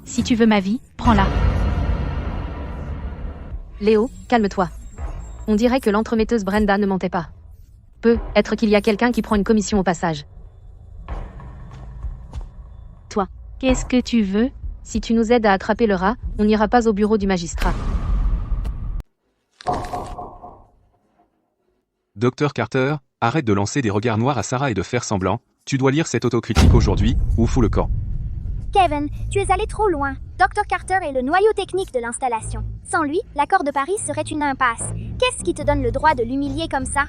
Si tu veux ma vie, prends-la. Léo, calme-toi. On dirait que l'entremetteuse Brenda ne mentait pas. Peut être qu'il y a quelqu'un qui prend une commission au passage. Toi, qu'est-ce que tu veux? Si tu nous aides à attraper le rat, on n'ira pas au bureau du magistrat. Docteur Carter, arrête de lancer des regards noirs à Sarah et de faire semblant. Tu dois lire cette autocritique aujourd'hui, ou fous le camp. Kevin, tu es allé trop loin. Dr. Carter est le noyau technique de l'installation. Sans lui, l'accord de Paris serait une impasse. Qu'est-ce qui te donne le droit de l'humilier comme ça?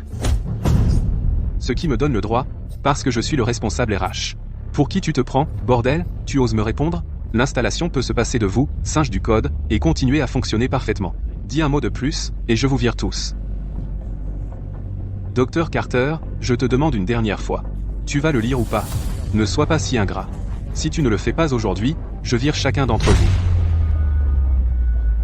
Ce qui me donne le droit, parce que je suis le responsable RH. Pour qui tu te prends, bordel? Tu oses me répondre? L'installation peut se passer de vous, singe du code, et continuer à fonctionner parfaitement. Dis un mot de plus, et je vous vire tous. Docteur Carter, je te demande une dernière fois. Tu vas le lire ou pas? Ne sois pas si ingrat. Si tu ne le fais pas aujourd'hui, je vire chacun d'entre vous.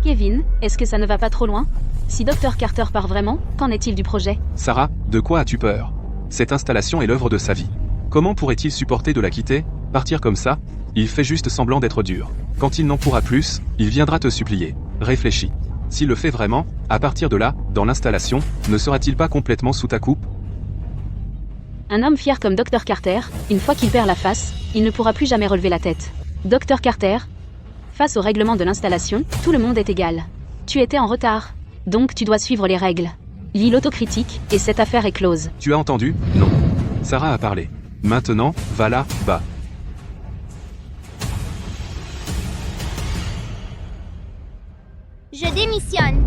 Kevin, est-ce que ça ne va pas trop loin? Si Dr. Carter part vraiment, qu'en est-il du projet? Sarah, de quoi as-tu peur? Cette installation est l'œuvre de sa vie. Comment pourrait-il supporter de la quitter? Partir comme ça? Il fait juste semblant d'être dur. Quand il n'en pourra plus, il viendra te supplier. Réfléchis. S'il le fait vraiment, à partir de là, dans l'installation, ne sera-t-il pas complètement sous ta coupe? Un homme fier comme Dr. Carter, une fois qu'il perd la face, il ne pourra plus jamais relever la tête. Dr. Carter, face au règlement de l'installation, tout le monde est égal. Tu étais en retard, donc tu dois suivre les règles. Lis l'autocritique, et cette affaire est close. Tu as entendu? Non. Sarah a parlé. Maintenant, va là, bas. Je démissionne.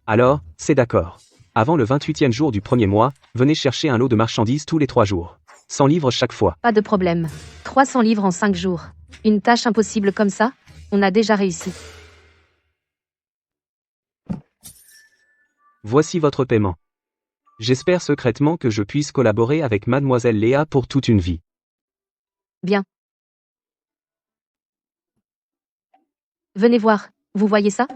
Alors, c'est d'accord. Avant le 28e jour du premier mois, venez chercher un lot de marchandises tous les 3 jours. 100 livres chaque fois. Pas de problème. 300 livres en 5 jours. Une tâche impossible comme ça? On a déjà réussi. Voici votre paiement. J'espère secrètement que je puisse collaborer avec mademoiselle Léa pour toute une vie. Bien. Venez voir, vous voyez ça?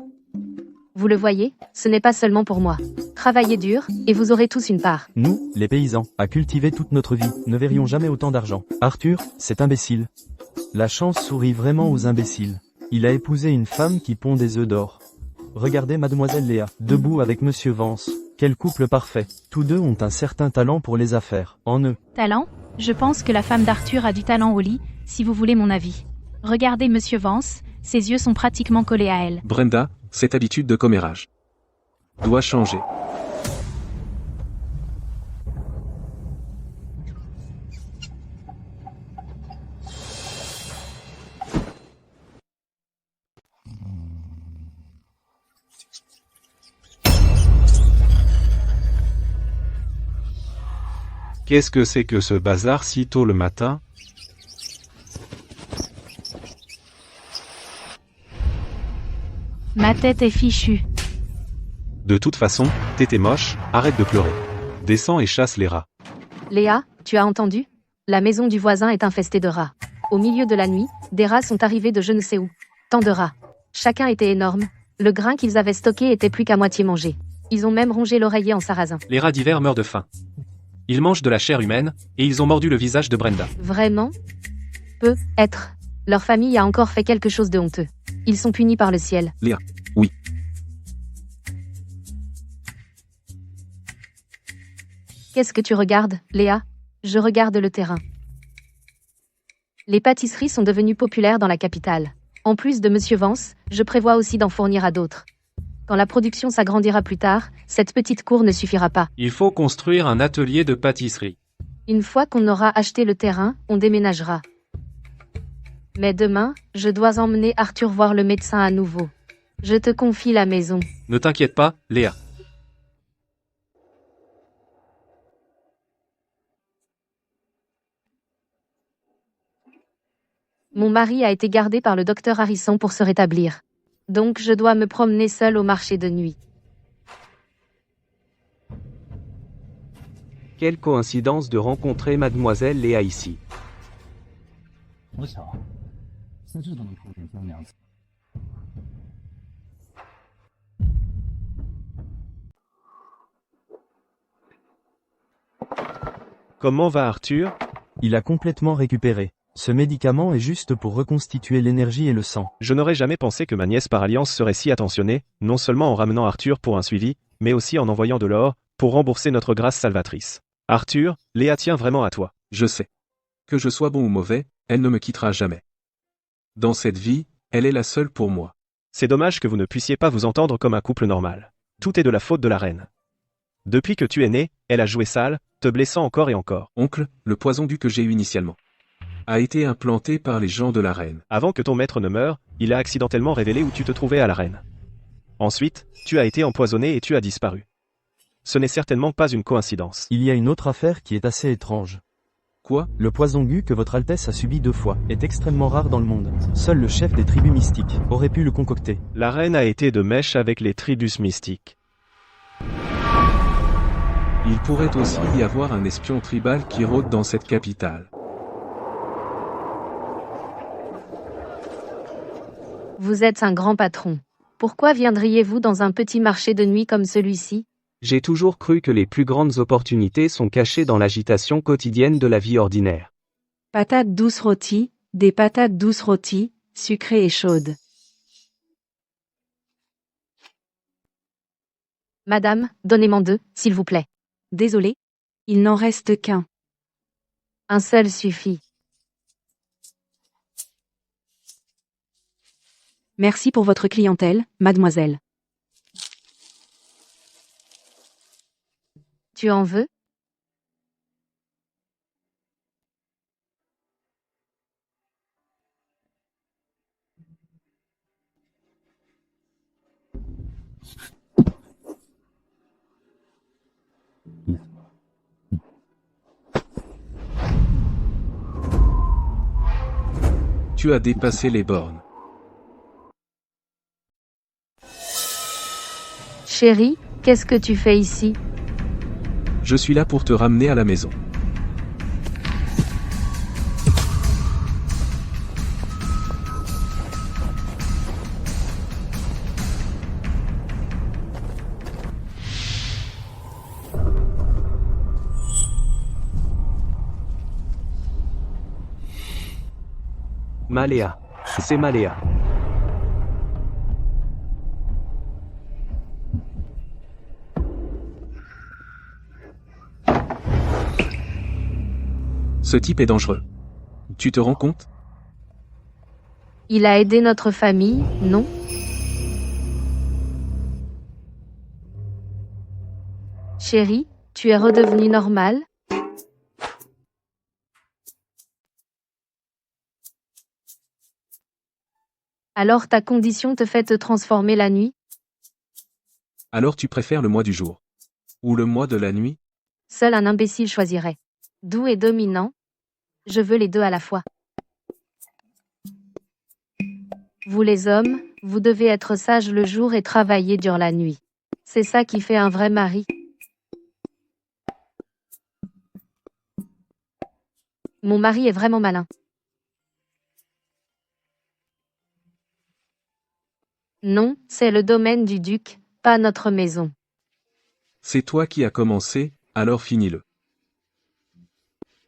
Vous le voyez, ce n'est pas seulement pour moi. Travaillez dur, et vous aurez tous une part. Nous, les paysans, à cultiver toute notre vie, ne verrions jamais autant d'argent. Arthur, c'est imbécile. La chance sourit vraiment aux imbéciles. Il a épousé une femme qui pond des œufs d'or. Regardez mademoiselle Léa, debout avec monsieur Vance. Quel couple parfait. Tous deux ont un certain talent pour les affaires. En eux. Talent? Je pense que la femme d'Arthur a du talent au lit, si vous voulez mon avis. Regardez monsieur Vance, ses yeux sont pratiquement collés à elle. Brenda, cette habitude de commérage doit changer. Qu'est-ce que c'est que ce bazar si tôt le matin? Ma tête est fichue. De toute façon, t'étais moche, arrête de pleurer. Descends et chasse les rats. Léa, tu as entendu? La maison du voisin est infestée de rats. Au milieu de la nuit, des rats sont arrivés de je ne sais où. Tant de rats. Chacun était énorme. Le grain qu'ils avaient stocké était plus qu'à moitié mangé. Ils ont même rongé l'oreiller en sarrasin. Les rats d'hiver meurent de faim. Ils mangent de la chair humaine, et ils ont mordu le visage de Brenda. Vraiment? Peut être. Leur famille a encore fait quelque chose de honteux. Ils sont punis par le ciel. Léa. Oui. Qu'est-ce que tu regardes, Léa? Je regarde le terrain. Les pâtisseries sont devenues populaires dans la capitale. En plus de Monsieur Vance, je prévois aussi d'en fournir à d'autres. Quand la production s'agrandira plus tard, cette petite cour ne suffira pas. Il faut construire un atelier de pâtisserie. Une fois qu'on aura acheté le terrain, on déménagera. Mais demain, je dois emmener Arthur voir le médecin à nouveau. Je te confie la maison. Ne t'inquiète pas, Léa. Mon mari a été gardé par le docteur Harrison pour se rétablir. Donc je dois me promener seule au marché de nuit. Quelle coïncidence de rencontrer mademoiselle Léa ici. Comment va Arthur? Il a complètement récupéré. Ce médicament est juste pour reconstituer l'énergie et le sang. Je n'aurais jamais pensé que ma nièce par alliance serait si attentionnée, non seulement en ramenant Arthur pour un suivi, mais aussi en envoyant de l'or, pour rembourser notre grâce salvatrice. Arthur, Léa tient vraiment à toi. Je sais. Que je sois bon ou mauvais, elle ne me quittera jamais. Dans cette vie, elle est la seule pour moi. C'est dommage que vous ne puissiez pas vous entendre comme un couple normal. Tout est de la faute de la reine. Depuis que tu es né, elle a joué sale, te blessant encore et encore. Oncle, le poison dû que j'ai eu initialement a été implanté par les gens de la reine. Avant que ton maître ne meure, il a accidentellement révélé où tu te trouvais à la reine. Ensuite, tu as été empoisonné et tu as disparu. Ce n'est certainement pas une coïncidence. Il y a une autre affaire qui est assez étrange. Quoi? Le poison Gu que votre Altesse a subi 2 fois est extrêmement rare dans le monde. Seul le chef des tribus mystiques aurait pu le concocter. La reine a été de mèche avec les tribus mystiques. Il pourrait aussi y avoir un espion tribal qui rôde dans cette capitale. Vous êtes un grand patron. Pourquoi viendriez-vous dans un petit marché de nuit comme celui-ci? J'ai toujours cru que les plus grandes opportunités sont cachées dans l'agitation quotidienne de la vie ordinaire. Patates douces rôties, des patates douces rôties, sucrées et chaudes. Madame, donnez-m'en 2, s'il vous plaît. Désolé. Il n'en reste qu'un. Un seul suffit. Merci pour votre clientèle, mademoiselle. Tu en veux? Tu as dépassé les bornes. Chérie, qu'est-ce que tu fais ici? Je suis là pour te ramener à la maison. Maléa. C'est Maléa. Ce type est dangereux. Tu te rends compte? Il a aidé notre famille, non? Chérie, tu es redevenue normale? Alors ta condition te fait te transformer la nuit? Alors tu préfères le mois du jour? Ou le mois de la nuit? Seul un imbécile choisirait. Doux et dominant. Je veux les deux à la fois. Vous les hommes, vous devez être sages le jour et travailler dur la nuit. C'est ça qui fait un vrai mari. Mon mari est vraiment malin. Non, c'est le domaine du duc, pas notre maison. C'est toi qui as commencé, alors finis-le.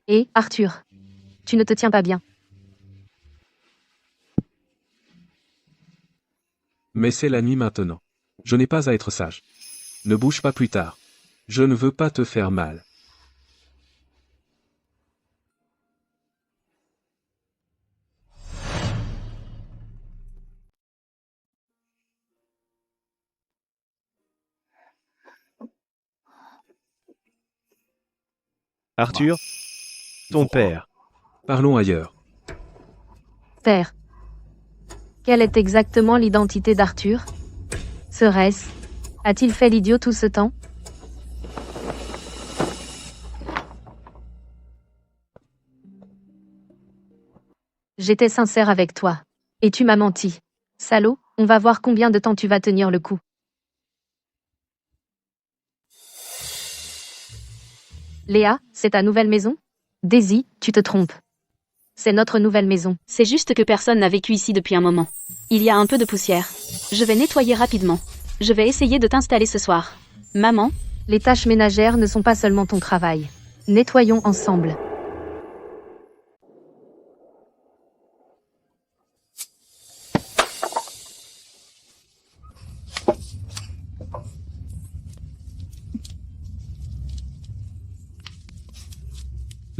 Et, Arthur, tu ne te tiens pas bien. Mais c'est la nuit maintenant. Je n'ai pas à être sage. Ne bouge pas plus tard. Je ne veux pas te faire mal. Arthur, ton père. Parlons ailleurs. Père. Quelle est exactement l'identité d'Arthur? Serait-ce? A-t-il fait l'idiot tout ce temps? J'étais sincère avec toi. Et tu m'as menti. Salaud, on va voir combien de temps tu vas tenir le coup. Léa, c'est ta nouvelle maison? Daisy, tu te trompes. C'est notre nouvelle maison. C'est juste que personne n'a vécu ici depuis un moment. Il y a un peu de poussière. Je vais nettoyer rapidement. Je vais essayer de t'installer ce soir. Maman? Les tâches ménagères ne sont pas seulement ton travail. Nettoyons ensemble.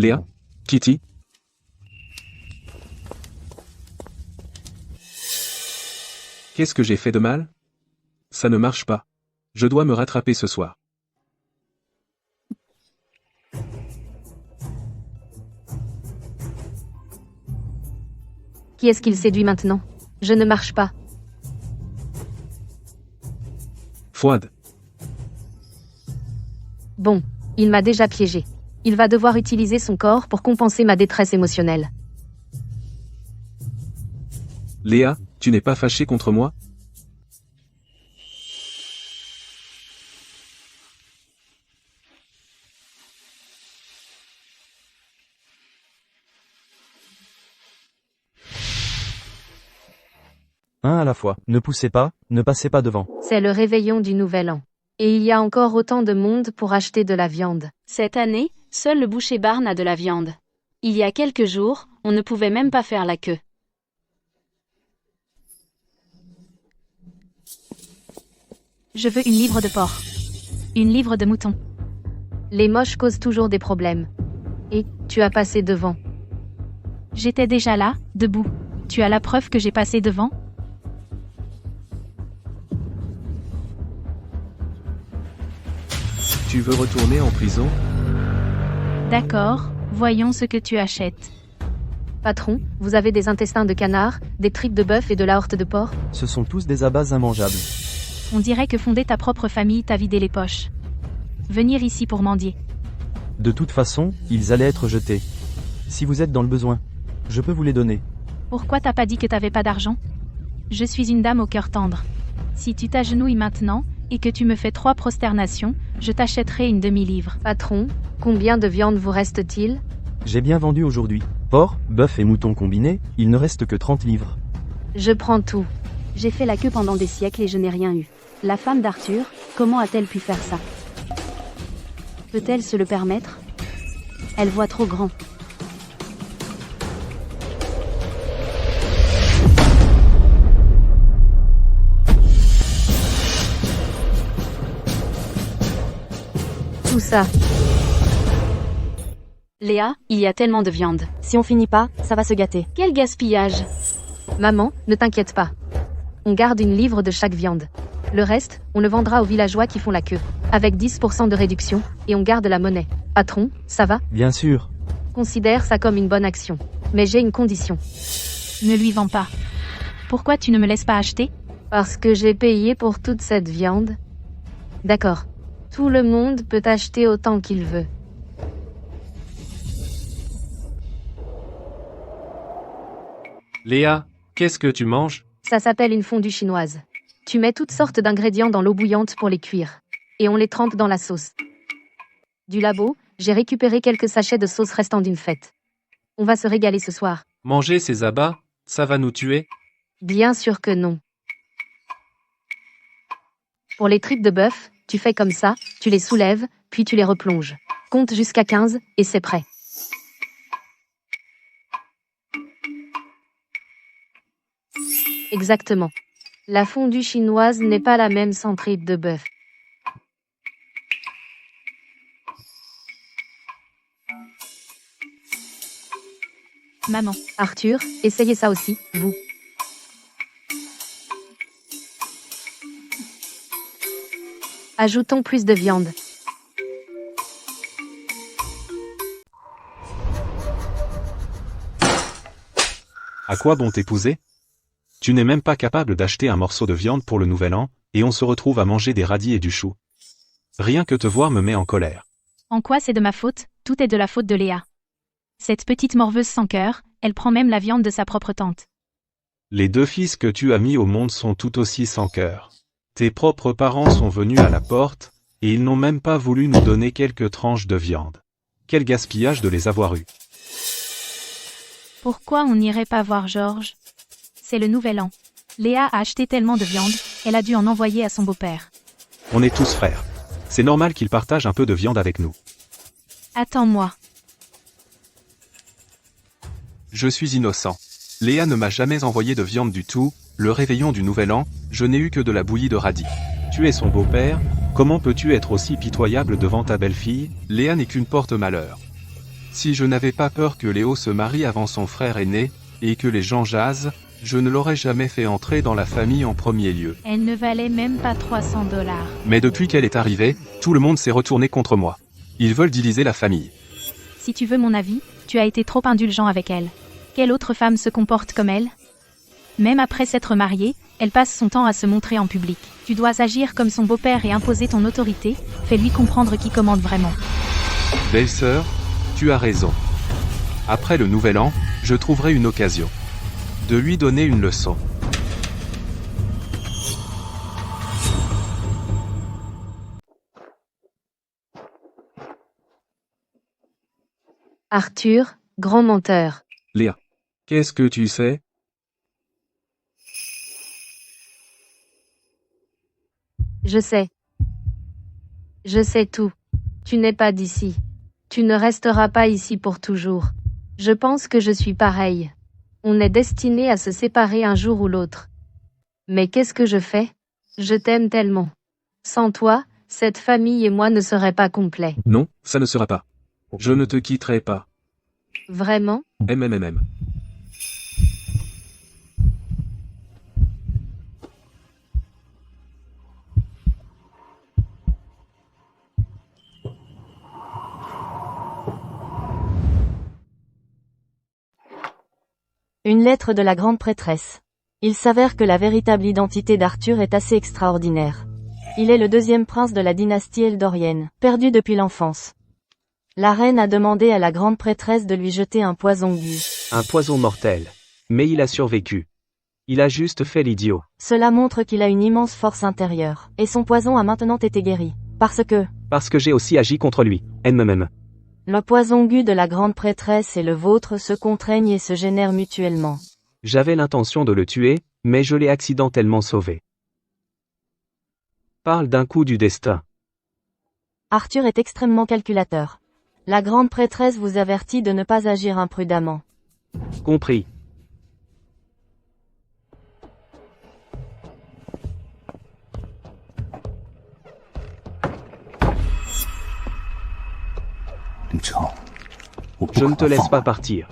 Léa? Kitty? Qu'est-ce que j'ai fait de mal? Ça ne marche pas. Je dois me rattraper ce soir. Qui est-ce qu'il séduit maintenant? Je ne marche pas. Fouad. Bon, il m'a déjà piégé. Il va devoir utiliser son corps pour compenser ma détresse émotionnelle. Léa, tu n'es pas fâchée contre moi? Un à la fois. Ne poussez pas, ne passez pas devant. C'est le réveillon du Nouvel An. Et il y a encore autant de monde pour acheter de la viande. Cette année, seul le boucher Barn a de la viande. Il y a quelques jours, on ne pouvait même pas faire la queue. Je veux une livre de porc. Une livre de mouton. Les moches causent toujours des problèmes. Et, tu as passé devant. J'étais déjà là, debout. Tu as la preuve que j'ai passé devant? Tu veux retourner en prison? D'accord, voyons ce que tu achètes. Patron, vous avez des intestins de canard, des tripes de bœuf et de la horte de porc? Ce sont tous des abats immangeables. On dirait que fonder ta propre famille t'a vidé les poches. Venir ici pour mendier. De toute façon, ils allaient être jetés. Si vous êtes dans le besoin, je peux vous les donner. Pourquoi t'as pas dit que t'avais pas d'argent? Je suis une dame au cœur tendre. Si tu t'agenouilles maintenant, et que tu me fais 3 prosternations, je t'achèterai une demi-livre. Patron, combien de viande vous reste-t-il? J'ai bien vendu aujourd'hui. Porc, bœuf et mouton combinés, il ne reste que 30 livres. Je prends tout. J'ai fait la queue pendant des siècles et je n'ai rien eu. La femme d'Arthur, comment a-t-elle pu faire ça? Peut-elle se le permettre? Elle voit trop grand. Tout ça. Léa, il y a tellement de viande. Si on finit pas, ça va se gâter. Quel gaspillage! Maman, ne t'inquiète pas. On garde une livre de chaque viande. Le reste, on le vendra aux villageois qui font la queue. Avec 10% de réduction, et on garde la monnaie. Patron, ça va? Bien sûr. Considère ça comme une bonne action. Mais j'ai une condition. Ne lui vends pas. Pourquoi tu ne me laisses pas acheter? Parce que j'ai payé pour toute cette viande. D'accord. Tout le monde peut acheter autant qu'il veut. Léa, qu'est-ce que tu manges? Ça s'appelle une fondue chinoise. Tu mets toutes sortes d'ingrédients dans l'eau bouillante pour les cuire. Et on les trempe dans la sauce. Du labo, j'ai récupéré quelques sachets de sauce restant d'une fête. On va se régaler ce soir. Manger ces abats, ça va nous tuer? Bien sûr que non. Pour les tripes de bœuf, tu fais comme ça, tu les soulèves, puis tu les replonges. Compte jusqu'à 15, et c'est prêt. Exactement. La fondue chinoise n'est pas la même sans tripes de bœuf. Maman. Arthur, essayez ça aussi, vous. Ajoutons plus de viande. À quoi bon t'épouser? Tu n'es même pas capable d'acheter un morceau de viande pour le nouvel an, et on se retrouve à manger des radis et du chou. Rien que te voir me met en colère. En quoi c'est de ma faute? Tout est de la faute de Léa. Cette petite morveuse sans cœur, elle prend même la viande de sa propre tante. Les 2 fils que tu as mis au monde sont tout aussi sans cœur. Tes propres parents sont venus à la porte, et ils n'ont même pas voulu nous donner quelques tranches de viande. Quel gaspillage de les avoir eus. Pourquoi on n'irait pas voir Georges? C'est le nouvel an. Léa a acheté tellement de viande, elle a dû en envoyer à son beau-père. On est tous frères. C'est normal qu'ils partagent un peu de viande avec nous. Attends-moi. Je suis innocent. Léa ne m'a jamais envoyé de viande du tout, le réveillon du Nouvel An, je n'ai eu que de la bouillie de radis. Tu es son beau-père, comment peux-tu être aussi pitoyable devant ta belle-fille? Léa n'est qu'une porte-malheur. Si je n'avais pas peur que Léo se marie avant son frère aîné, et que les gens jasent, je ne l'aurais jamais fait entrer dans la famille en premier lieu. Elle ne valait même pas 300 $. Mais depuis qu'elle est arrivée, tout le monde s'est retourné contre moi. Ils veulent diviser la famille. Si tu veux mon avis, tu as été trop indulgent avec elle. Quelle autre femme se comporte comme elle? Même après s'être mariée, elle passe son temps à se montrer en public. Tu dois agir comme son beau-père et imposer ton autorité, fais-lui comprendre qui commande vraiment. Belle-sœur, tu as raison. Après le Nouvel An, je trouverai une occasion de lui donner une leçon. Arthur, grand menteur. Léa. Qu'est-ce que tu sais? Je sais. Je sais tout. Tu n'es pas d'ici. Tu ne resteras pas ici pour toujours. Je pense que je suis pareil. On est destiné à se séparer un jour ou l'autre. Mais qu'est-ce que je fais? Je t'aime tellement. Sans toi, cette famille et moi ne seraient pas complets. Non, ça ne sera pas. Je ne te quitterai pas. Vraiment? MMMM. Une lettre de la grande prêtresse. Il s'avère que la véritable identité d'Arthur est assez extraordinaire. Il est le 2e prince de la dynastie eldorienne, perdu depuis l'enfance. La reine a demandé à la grande prêtresse de lui jeter un poison gu. Un poison mortel. Mais il a survécu. Il a juste fait l'idiot. Cela montre qu'il a une immense force intérieure, et son poison a maintenant été guéri. Parce que j'ai aussi agi contre lui. MMM. Le poison gu de la grande prêtresse et le vôtre se contraignent et se génèrent mutuellement. J'avais l'intention de le tuer, mais je l'ai accidentellement sauvé. Parle d'un coup du destin. Arthur est extrêmement calculateur. La grande prêtresse vous avertit de ne pas agir imprudemment. Compris. Je ne te laisse pas partir.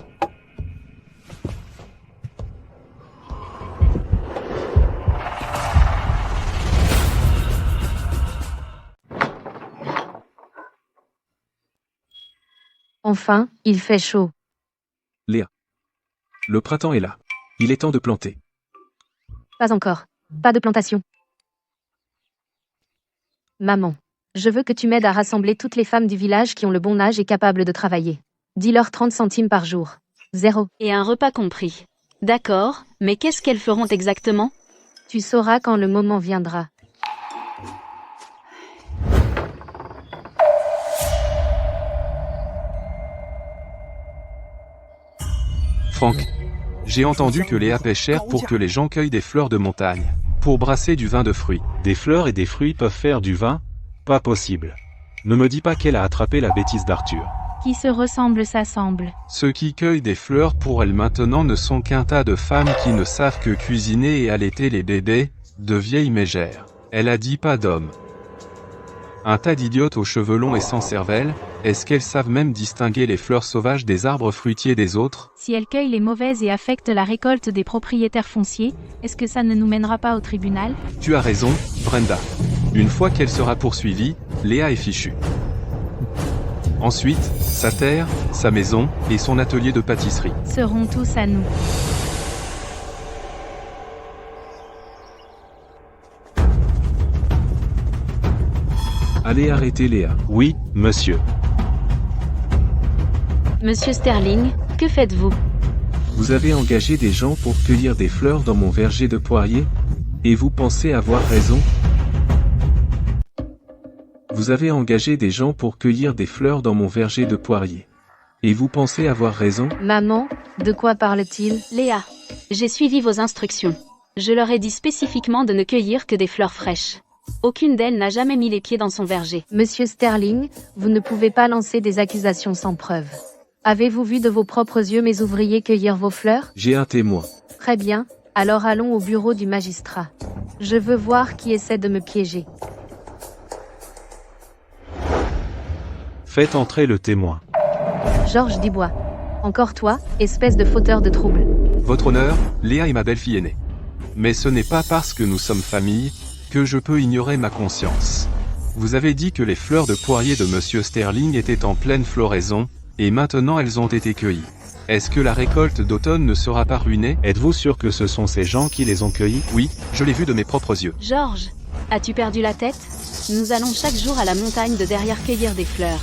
Enfin, il fait chaud. Léa. Le printemps est là. Il est temps de planter. Pas encore. Pas de plantation. Maman. Je veux que tu m'aides à rassembler toutes les femmes du village qui ont le bon âge et capables de travailler. Dis-leur 30 centimes par jour. 0. Et un repas compris. D'accord, mais qu'est-ce qu'elles feront exactement? Tu sauras quand le moment viendra. Franck, j'ai entendu que Léa paie cher pour que les gens cueillent des fleurs de montagne, pour brasser du vin de fruits. Des fleurs et des fruits peuvent faire du vin? Pas possible. Ne me dis pas qu'elle a attrapé la bêtise d'Arthur. Qui se ressemble s'assemble. Ceux qui cueillent des fleurs pour elle maintenant ne sont qu'un tas de femmes qui ne savent que cuisiner et allaiter les bébés, de vieilles mégères. Elle a dit pas d'hommes. Un tas d'idiotes aux cheveux longs et sans cervelle, est-ce qu'elles savent même distinguer les fleurs sauvages des arbres fruitiers des autres? Si elles cueillent les mauvaises et affectent la récolte des propriétaires fonciers, est-ce que ça ne nous mènera pas au tribunal? Tu as raison, Brenda. Une fois qu'elle sera poursuivie, Léa est fichue. Ensuite, sa terre, sa maison, et son atelier de pâtisserie seront tous à nous. Allez arrêter Léa. Oui, monsieur. Monsieur Sterling, que faites-vous? Vous avez engagé des gens pour cueillir des fleurs dans mon verger de poiriers? Et vous pensez avoir raison? Vous avez engagé des gens pour cueillir des fleurs dans mon verger de poiriers. Et vous pensez avoir raison? Maman, de quoi parle-t-il? Léa, j'ai suivi vos instructions. Je leur ai dit spécifiquement de ne cueillir que des fleurs fraîches. Aucune d'elles n'a jamais mis les pieds dans son verger. Monsieur Sterling, vous ne pouvez pas lancer des accusations sans preuve. Avez-vous vu de vos propres yeux mes ouvriers cueillir vos fleurs? J'ai un témoin. Très bien, alors allons au bureau du magistrat. Je veux voir qui essaie de me piéger. Faites entrer le témoin. Georges Dubois. Encore toi, espèce de fauteur de troubles. Votre honneur, Léa est ma belle-fille aînée. Mais ce n'est pas parce que nous sommes famille que je peux ignorer ma conscience. Vous avez dit que les fleurs de poirier de Monsieur Sterling étaient en pleine floraison, et maintenant elles ont été cueillies. Est-ce que la récolte d'automne ne sera pas ruinée? Êtes-vous sûr que ce sont ces gens qui les ont cueillis? Oui, je l'ai vu de mes propres yeux. Georges, as-tu perdu la tête? Nous allons chaque jour à la montagne de derrière cueillir des fleurs.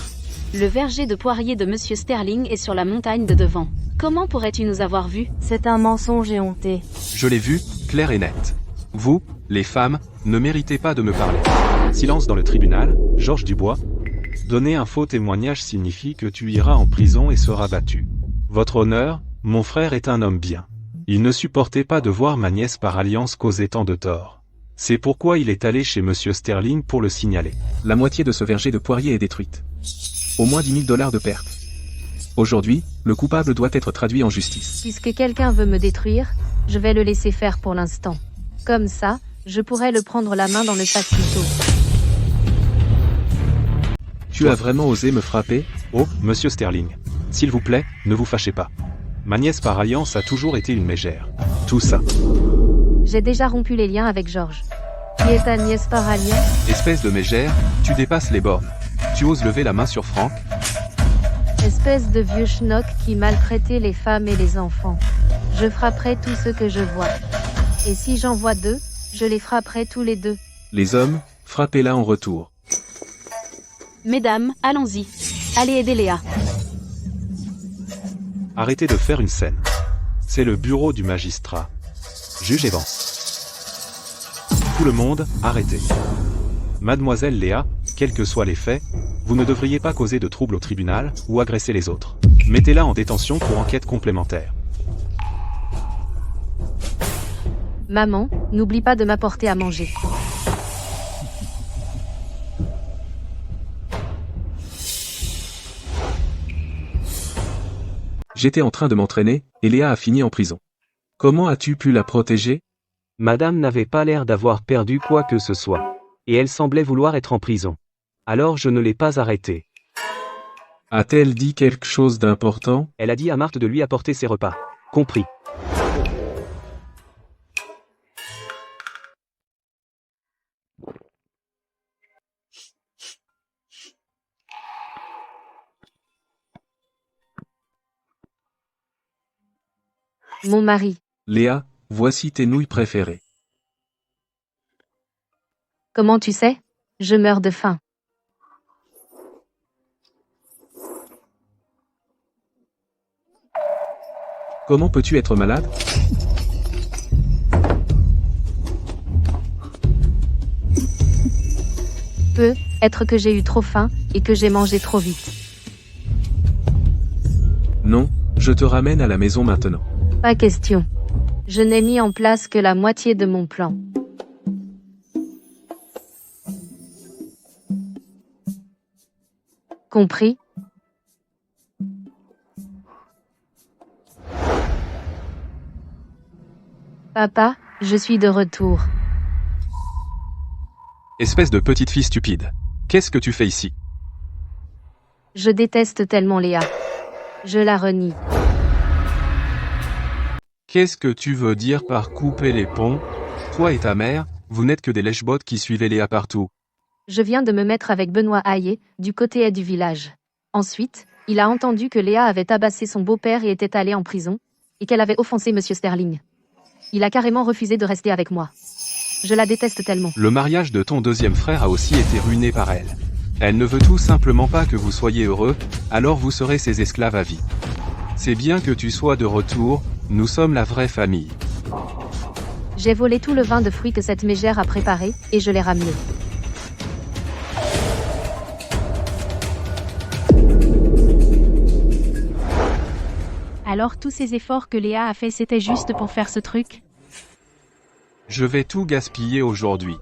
Le verger de poirier de Monsieur Sterling est sur la montagne de devant. Comment pourrais-tu nous avoir vus? C'est un mensonge éhonté. Je l'ai vu, clair et net. Vous, les femmes, ne méritez pas de me parler. Silence dans le tribunal, Georges Dubois. Donner un faux témoignage signifie que tu iras en prison et seras battu. Votre honneur, mon frère est un homme bien. Il ne supportait pas de voir ma nièce par alliance causer tant de tort. C'est pourquoi il est allé chez Monsieur Sterling pour le signaler. La moitié de ce verger de poiriers est détruite. Au moins 10 000 $ de pertes. Aujourd'hui, le coupable doit être traduit en justice. Puisque quelqu'un veut me détruire, je vais le laisser faire pour l'instant. Comme ça, je pourrais le prendre la main dans le sac plus tôt. Tu as vraiment osé me frapper? Oh, Monsieur Sterling. S'il vous plaît, ne vous fâchez pas. Ma nièce par alliance a toujours été une mégère. Tout ça. J'ai déjà rompu les liens avec Georges. Qui est ta nièce par alliance? Espèce de mégère, tu dépasses les bornes. Tu oses lever la main sur Franck? Espèce de vieux schnock qui maltraitait les femmes et les enfants. Je frapperai tous ceux que je vois. Et si j'en vois 2, je les frapperai tous les 2. Les hommes, frappez-la en retour. Mesdames, allons-y. Allez aider Léa. Arrêtez de faire une scène. C'est le bureau du magistrat. Juge Evans. Tout le monde, arrêtez. Mademoiselle Léa, quels que soient les faits, vous ne devriez pas causer de troubles au tribunal ou agresser les autres. Mettez-la en détention pour enquête complémentaire. Maman, n'oublie pas de m'apporter à manger. J'étais en train de m'entraîner, et Léa a fini en prison. Comment as-tu pu la protéger? Madame n'avait pas l'air d'avoir perdu quoi que ce soit. Et elle semblait vouloir être en prison. Alors je ne l'ai pas arrêtée. A-t-elle dit quelque chose d'important? Elle a dit à Marthe de lui apporter ses repas. Compris. Mon mari. Léa, voici tes nouilles préférées. Comment tu sais? Je meurs de faim. Comment peux-tu être malade? Peut être que j'ai eu trop faim et que j'ai mangé trop vite. Non, je te ramène à la maison maintenant. Pas question. Je n'ai mis en place que la moitié de mon plan. Compris? Papa, je suis de retour. Espèce de petite fille stupide. Qu'est-ce que tu fais ici? Je déteste tellement Léa. Je la renie. Qu'est-ce que tu veux dire par couper les ponts? Toi et ta mère, vous n'êtes que des lèche-bottes qui suivaient Léa partout. Je viens de me mettre avec Benoît Hayé, du côté du village. Ensuite, il a entendu que Léa avait tabassé son beau-père et était allée en prison, et qu'elle avait offensé Monsieur Sterling. Il a carrément refusé de rester avec moi. Je la déteste tellement. Le mariage de ton deuxième frère a aussi été ruiné par elle. Elle ne veut tout simplement pas que vous soyez heureux, alors vous serez ses esclaves à vie. C'est bien que tu sois de retour, nous sommes la vraie famille. J'ai volé tout le vin de fruits que cette mégère a préparé, et je l'ai ramené. Alors tous ces efforts que Léa a fait c'était juste pour faire ce truc? Je vais tout gaspiller aujourd'hui.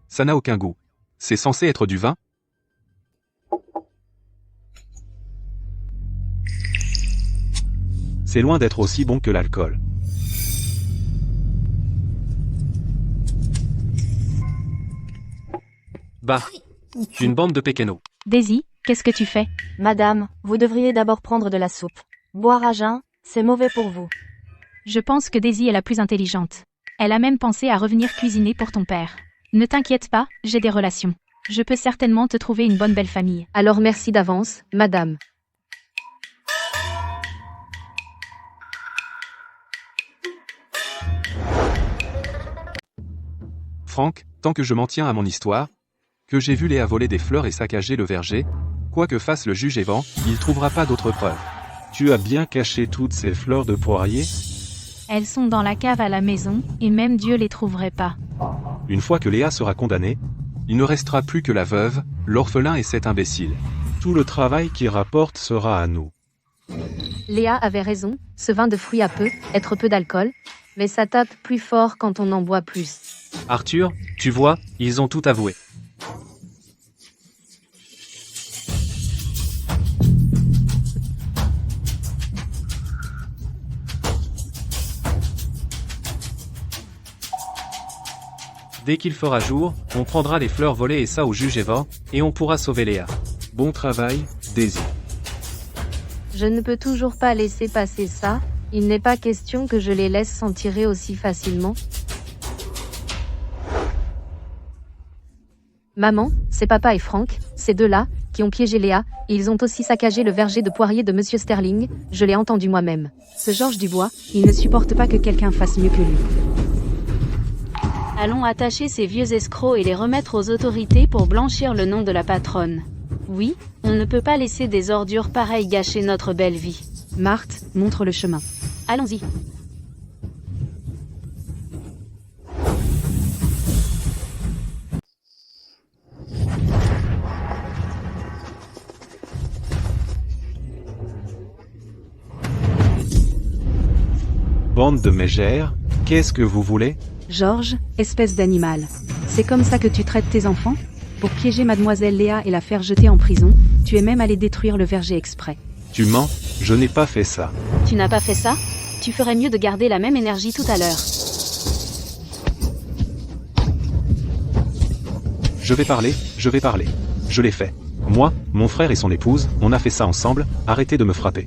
Ça n'a aucun goût. C'est censé être du vin? C'est loin d'être aussi bon que l'alcool. Bah, une bande de pékénos. Daisy, qu'est-ce que tu fais? Madame, vous devriez d'abord prendre de la soupe. Boire à jeun, c'est mauvais pour vous. Je pense que Daisy est la plus intelligente. Elle a même pensé à revenir cuisiner pour ton père. Ne t'inquiète pas, j'ai des relations. Je peux certainement te trouver une bonne belle famille. Alors merci d'avance, madame. Franck, tant que je m'en tiens à mon histoire, que j'ai vu Léa voler des fleurs et saccager le verger, quoi que fasse le juge Evan, il trouvera pas d'autres preuves. Tu as bien caché toutes ces fleurs de poirier? Elles sont dans la cave à la maison, et même Dieu les trouverait pas. Une fois que Léa sera condamnée, Il ne restera plus que la veuve, l'orphelin et cet imbécile. tout le travail qui rapporte sera à nous. Léa avait raison, ce vin de fruits a être peu d'alcool, mais ça tape plus fort quand on en boit plus. Arthur, tu vois, ils ont tout avoué. Dès qu'il fera jour, on prendra les fleurs volées et ça au juge Evan, et on pourra sauver Léa. Bon travail, Daisy. Je ne peux toujours pas laisser passer ça, il n'est pas question que je les laisse s'en tirer aussi facilement. Maman, c'est papa et Franck, ces deux-là, qui ont piégé Léa, et ils ont aussi saccagé le verger de poirier de Monsieur Sterling, je l'ai entendu moi-même. Ce Georges Dubois, il ne supporte pas que quelqu'un fasse mieux que lui. Allons attacher ces vieux escrocs et les remettre aux autorités pour blanchir le nom de la patronne. Oui, on ne peut pas laisser des ordures pareilles gâcher notre belle vie. Marthe, montre le chemin. Allons-y. Bande de mégères, qu'est-ce que vous voulez? Georges, espèce d'animal. C'est comme ça que tu traites tes enfants? Pour piéger mademoiselle Léa et la faire jeter en prison, tu es même allé détruire le verger exprès. Tu mens, je n'ai pas fait ça. Tu n'as pas fait ça? Tu ferais mieux de garder la même énergie tout à l'heure. Je vais parler. Je l'ai fait. Moi, mon frère et son épouse, on a fait ça ensemble, arrêtez de me frapper.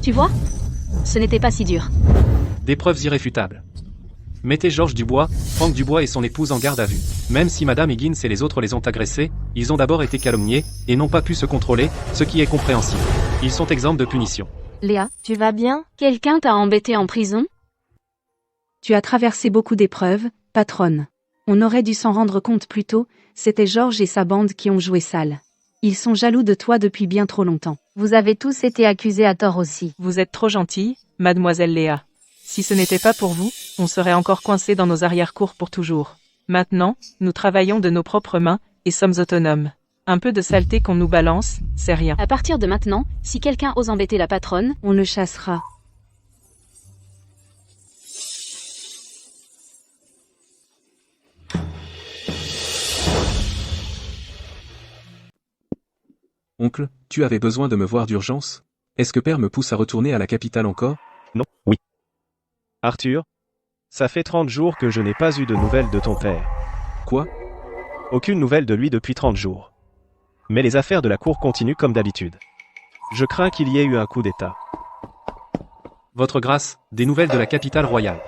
Tu vois? Ce n'était pas si dur. Des preuves irréfutables. Mettez Georges Dubois, Franck Dubois et son épouse en garde à vue. Même si Madame Higgins et les autres les ont agressés, ils ont d'abord été calomniés, et n'ont pas pu se contrôler, ce qui est compréhensible. Ils sont exempts de punition. Léa, Tu vas bien? Quelqu'un t'a embêté en prison? Tu as traversé beaucoup d'épreuves, patronne. On aurait dû s'en rendre compte plus tôt, c'était Georges et sa bande qui ont joué sale. Ils sont jaloux de toi depuis bien trop longtemps. vous avez tous été accusés à tort aussi. Vous êtes trop gentille, mademoiselle Léa. Si ce n'était pas pour vous, on serait encore coincés dans nos arrière-cours pour toujours. Maintenant, nous travaillons de nos propres mains, et sommes autonomes. Un peu de saleté qu'on nous balance, c'est rien. À partir de maintenant, si quelqu'un ose embêter la patronne, On le chassera. Oncle, tu avais besoin de me voir d'urgence? Est-ce que père me pousse à retourner à la capitale encore? Non, oui. Arthur, ça fait 30 jours que je n'ai pas eu de nouvelles de ton père. Quoi? Aucune nouvelle de lui depuis 30 jours. Mais les affaires de la cour continuent comme d'habitude. Je crains qu'il y ait eu un coup d'État. Votre grâce, des nouvelles de la capitale royale.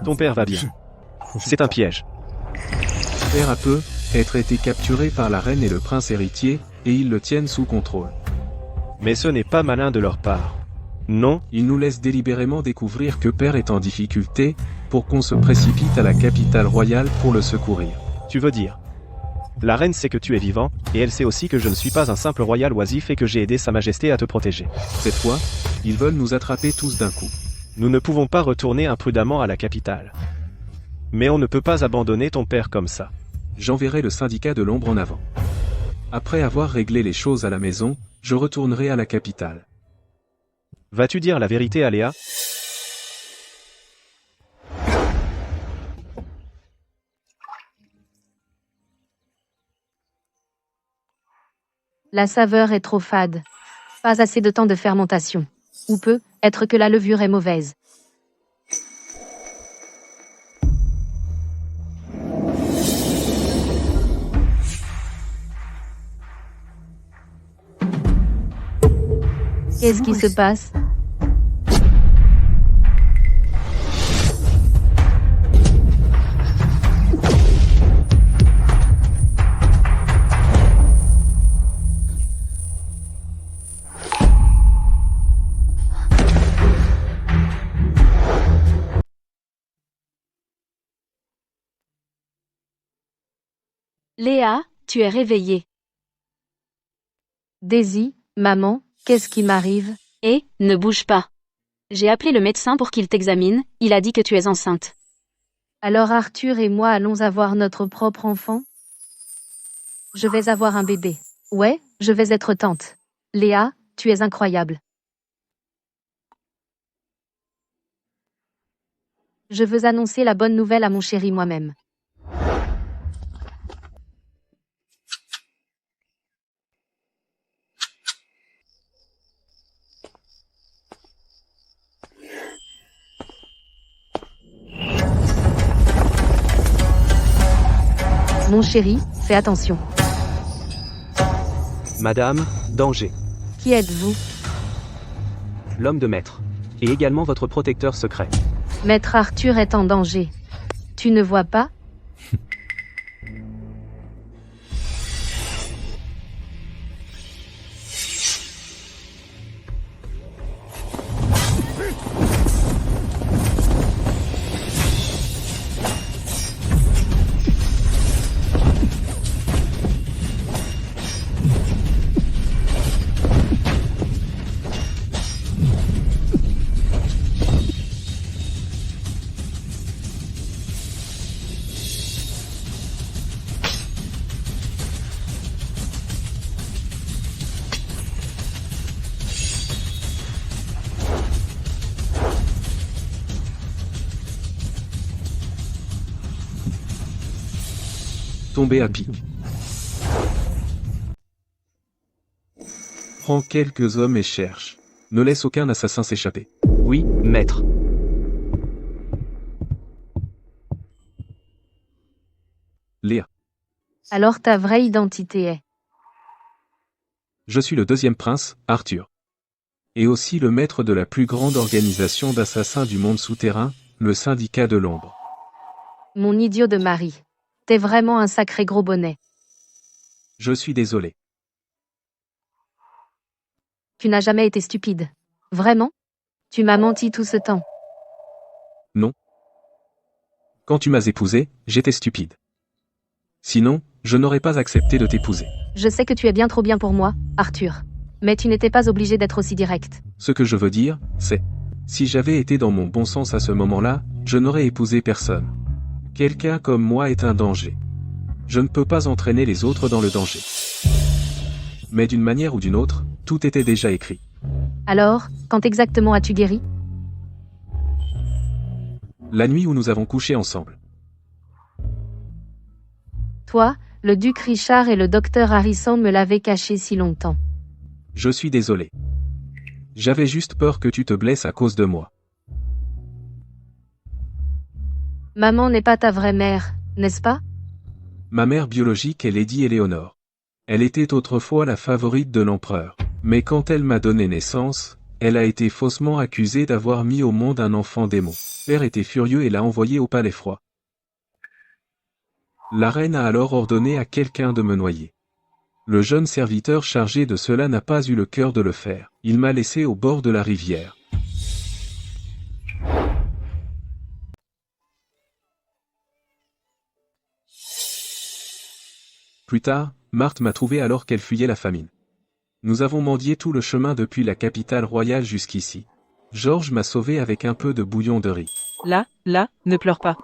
Ton père va bien. C'est un piège. Père a peu être été capturé par la reine et le prince héritier, et ils le tiennent sous contrôle. Mais ce n'est pas malin de leur part. Non, Ils nous laissent délibérément découvrir que Père est en difficulté, pour qu'on se précipite à la capitale royale pour le secourir. tu veux dire. La reine sait que tu es vivant, et elle sait aussi que je ne suis pas un simple royal oisif et que j'ai aidé Sa Majesté à te protéger. Cette fois, ils veulent nous attraper tous d'un coup. Nous ne pouvons pas retourner imprudemment à la capitale. Mais on ne peut pas abandonner ton père comme ça. J'enverrai le syndicat de l'ombre en avant. Après avoir réglé les choses à la maison, je retournerai à la capitale. Vas-tu dire la vérité à Léa? La saveur est trop fade. Pas assez de temps de fermentation. Ou peut être que la levure est mauvaise. Qu'est-ce qui se passe? Léa, tu es réveillée. Daisy, maman, qu'est-ce qui m'arrive? Et, ne bouge pas. J'ai appelé le médecin pour qu'il t'examine, il a dit que tu es enceinte. Alors Arthur et moi allons avoir notre propre enfant? Je vais avoir un bébé. Ouais, je vais être tante. Léa, tu es incroyable. Je veux annoncer la bonne nouvelle à mon chéri moi-même. Mon chéri, fais attention. Madame, danger. Qui êtes-vous? L'homme de maître. Et également votre protecteur secret. Maître Arthur est en danger. Tu ne vois pas? Tomber à pic. Prends quelques hommes et cherche. Ne laisse aucun assassin s'échapper. Oui, maître. Léa. Alors ta vraie identité est... Je suis le deuxième prince, Arthur. Et aussi le maître de la plus grande organisation d'assassins du monde souterrain, le syndicat de l'ombre. Mon idiot de mari. T'es vraiment un sacré gros bonnet. Je suis désolé. Tu n'as jamais été stupide. Vraiment? Tu m'as menti tout ce temps. Non. Quand tu m'as épousé, j'étais stupide. Sinon, je n'aurais pas accepté de t'épouser. Je sais que tu es bien trop bien pour moi, Arthur. Mais tu n'étais pas obligé d'être aussi direct. Ce que je veux dire, c'est, si j'avais été dans mon bon sens à ce moment-là, je n'aurais épousé personne. Quelqu'un comme moi est un danger. Je ne peux pas entraîner les autres dans le danger. Mais d'une manière ou d'une autre, tout était déjà écrit. Alors, quand exactement as-tu guéri? La nuit où nous avons couché ensemble. Toi, le duc Richard et le docteur Harrison me l'avaient caché si longtemps. Je suis désolé. J'avais juste peur que tu te blesses à cause de moi. Maman n'est pas ta vraie mère, n'est-ce pas? Ma mère biologique est Lady Éléonore. Elle était autrefois la favorite de l'empereur. Mais quand elle m'a donné naissance, elle a été faussement accusée d'avoir mis au monde un enfant démon. Père était furieux et l'a envoyé au palais froid. La reine a alors ordonné à quelqu'un de me noyer. Le jeune serviteur chargé de cela n'a pas eu le cœur de le faire. Il m'a laissé au bord de la rivière. Plus tard, Marthe m'a trouvé alors qu'elle fuyait la famine. Nous avons mendié tout le chemin depuis la capitale royale jusqu'ici. Georges m'a sauvé avec un peu de bouillon de riz. Là, ne pleure pas.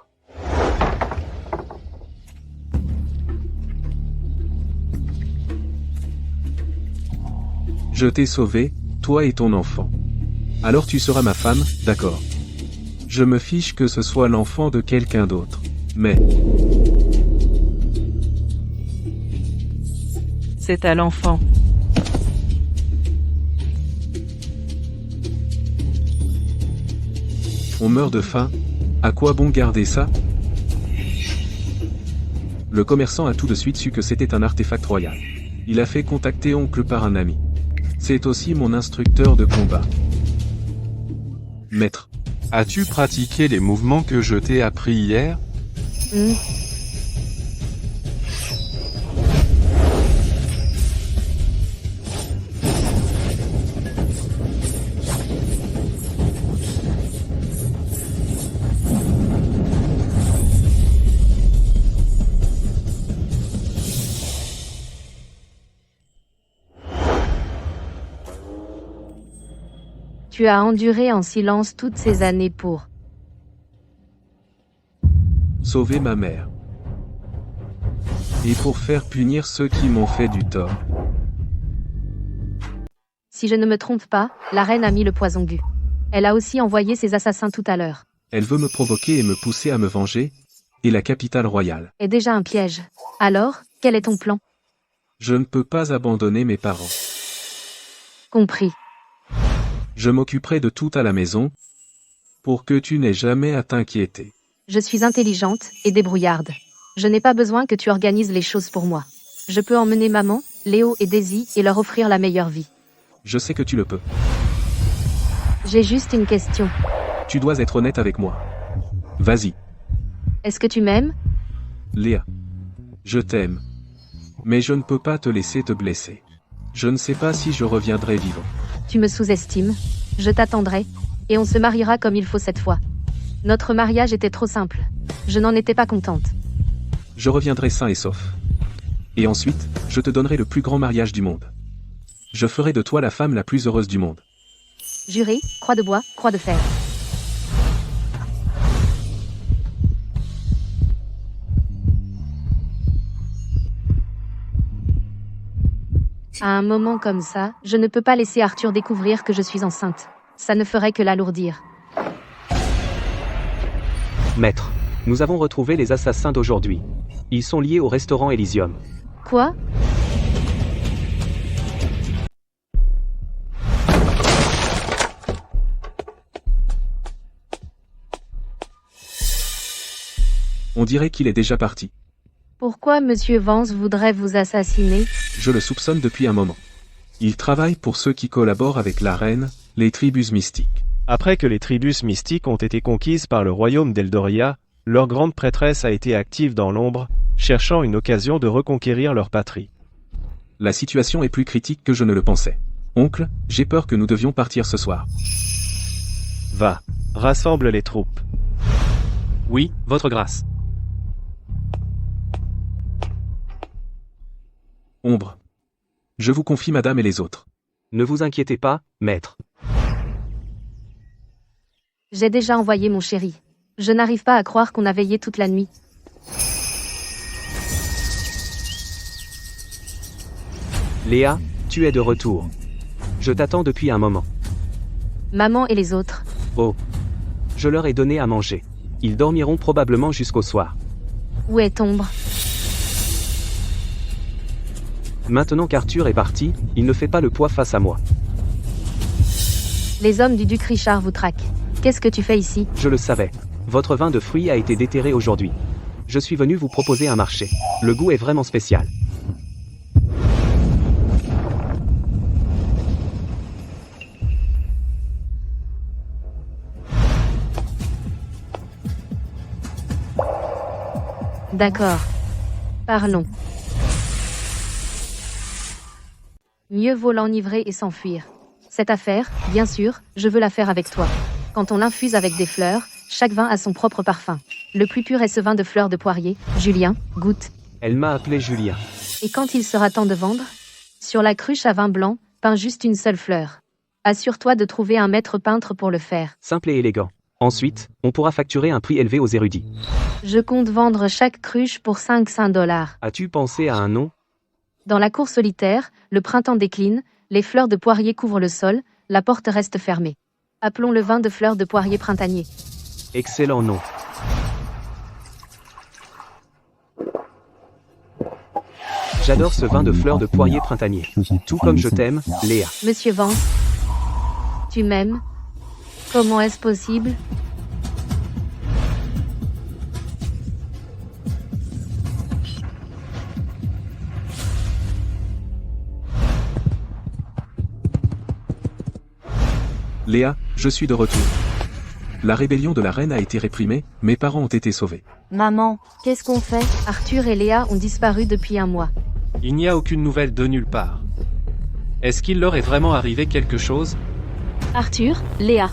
Je t'ai sauvé, toi et ton enfant. Alors tu seras ma femme, d'accord. Je me fiche que ce soit l'enfant de quelqu'un d'autre. Mais... C'est à l'enfant. On meurt de faim, à quoi bon garder ça? Le commerçant a tout de suite su que c'était un artefact royal. Il a fait contacter oncle par un ami. C'est aussi mon instructeur de combat. Maître. As-tu pratiqué les mouvements que je t'ai appris hier? Tu as enduré en silence toutes ces années pour... Sauver ma mère. Et pour faire punir ceux qui m'ont fait du tort. Si je ne me trompe pas, la reine a mis le poison gu. Elle a aussi envoyé ses assassins tout à l'heure. Elle veut me provoquer et me pousser à me venger, et la capitale royale. Est déjà un piège. Alors, quel est ton plan? Je ne peux pas abandonner mes parents. Compris. Je m'occuperai de tout à la maison, pour que tu n'aies jamais à t'inquiéter. Je suis intelligente et débrouillarde. Je n'ai pas besoin que tu organises les choses pour moi. Je peux emmener maman, Léo et Daisy et leur offrir la meilleure vie. Je sais que tu le peux. J'ai juste une question. Tu dois être honnête avec moi. Vas-y. Est-ce que tu m'aimes? Léa. Je t'aime. Mais je ne peux pas te laisser te blesser. Je ne sais pas si je reviendrai vivant. Tu me sous-estimes. Je t'attendrai. Et on se mariera comme il faut cette fois. Notre mariage était trop simple. Je n'en étais pas contente. Je reviendrai sain et sauf. Et ensuite, je te donnerai le plus grand mariage du monde. Je ferai de toi la femme la plus heureuse du monde. Juré, croix de bois, croix de fer. À un moment comme ça, je ne peux pas laisser Arthur découvrir que je suis enceinte. Ça ne ferait que l'alourdir. Maître, nous avons retrouvé les assassins d'aujourd'hui. Ils sont liés au restaurant Elysium. Quoi? On dirait qu'il est déjà parti. Pourquoi Monsieur Vance voudrait vous assassiner? Je le soupçonne depuis un moment. Il travaille pour ceux qui collaborent avec la reine, les tribus mystiques. Après que les tribus mystiques ont été conquises par le royaume d'Eldoria, leur grande prêtresse a été active dans l'ombre, cherchant une occasion de reconquérir leur patrie. La situation est plus critique que je ne le pensais. Oncle, j'ai peur que nous devions partir ce soir. Va, rassemble les troupes. Oui, votre grâce. Ombre. Je vous confie madame et les autres. Ne vous inquiétez pas, maître. J'ai déjà envoyé mon chéri. Je n'arrive pas à croire qu'on a veillé toute la nuit. Léa, tu es de retour. Je t'attends depuis un moment. Maman et les autres. Oh. Je leur ai donné à manger. Ils dormiront probablement jusqu'au soir. Où est Ombre? Maintenant qu'Arthur est parti, il ne fait pas le poids face à moi. Les hommes du duc Richard vous traquent. Qu'est-ce que tu fais ici? Je le savais. Votre vin de fruits a été déterré aujourd'hui. Je suis venu vous proposer un marché. Le goût est vraiment spécial. D'accord. Parlons. Mieux vaut l'enivrer et s'enfuir. Cette affaire, bien sûr, je veux la faire avec toi. Quand on l'infuse avec des fleurs, chaque vin a son propre parfum. Le plus pur est ce vin de fleurs de poirier. Julien, goûte. Elle m'a appelé Julien. Et quand il sera temps de vendre? Sur la cruche à vin blanc, peins juste une seule fleur. Assure-toi de trouver un maître peintre pour le faire. Simple et élégant. Ensuite, on pourra facturer un prix élevé aux érudits. Je compte vendre chaque cruche pour 5 $. As-tu pensé à un nom? Dans la cour solitaire, le printemps décline, les fleurs de poirier couvrent le sol, la porte reste fermée. Appelons le vin de fleurs de poirier printanier. Excellent nom. J'adore ce vin de fleurs de poirier printanier. Tout comme je t'aime, Léa. Monsieur Vance, tu m'aimes? Comment est-ce possible? Léa, je suis de retour. La rébellion de la reine a été réprimée, mes parents ont été sauvés. Maman, qu'est-ce qu'on fait? Arthur et Léa ont disparu depuis un mois. Il n'y a aucune nouvelle de nulle part. Est-ce qu'il leur est vraiment arrivé quelque chose? Arthur, Léa.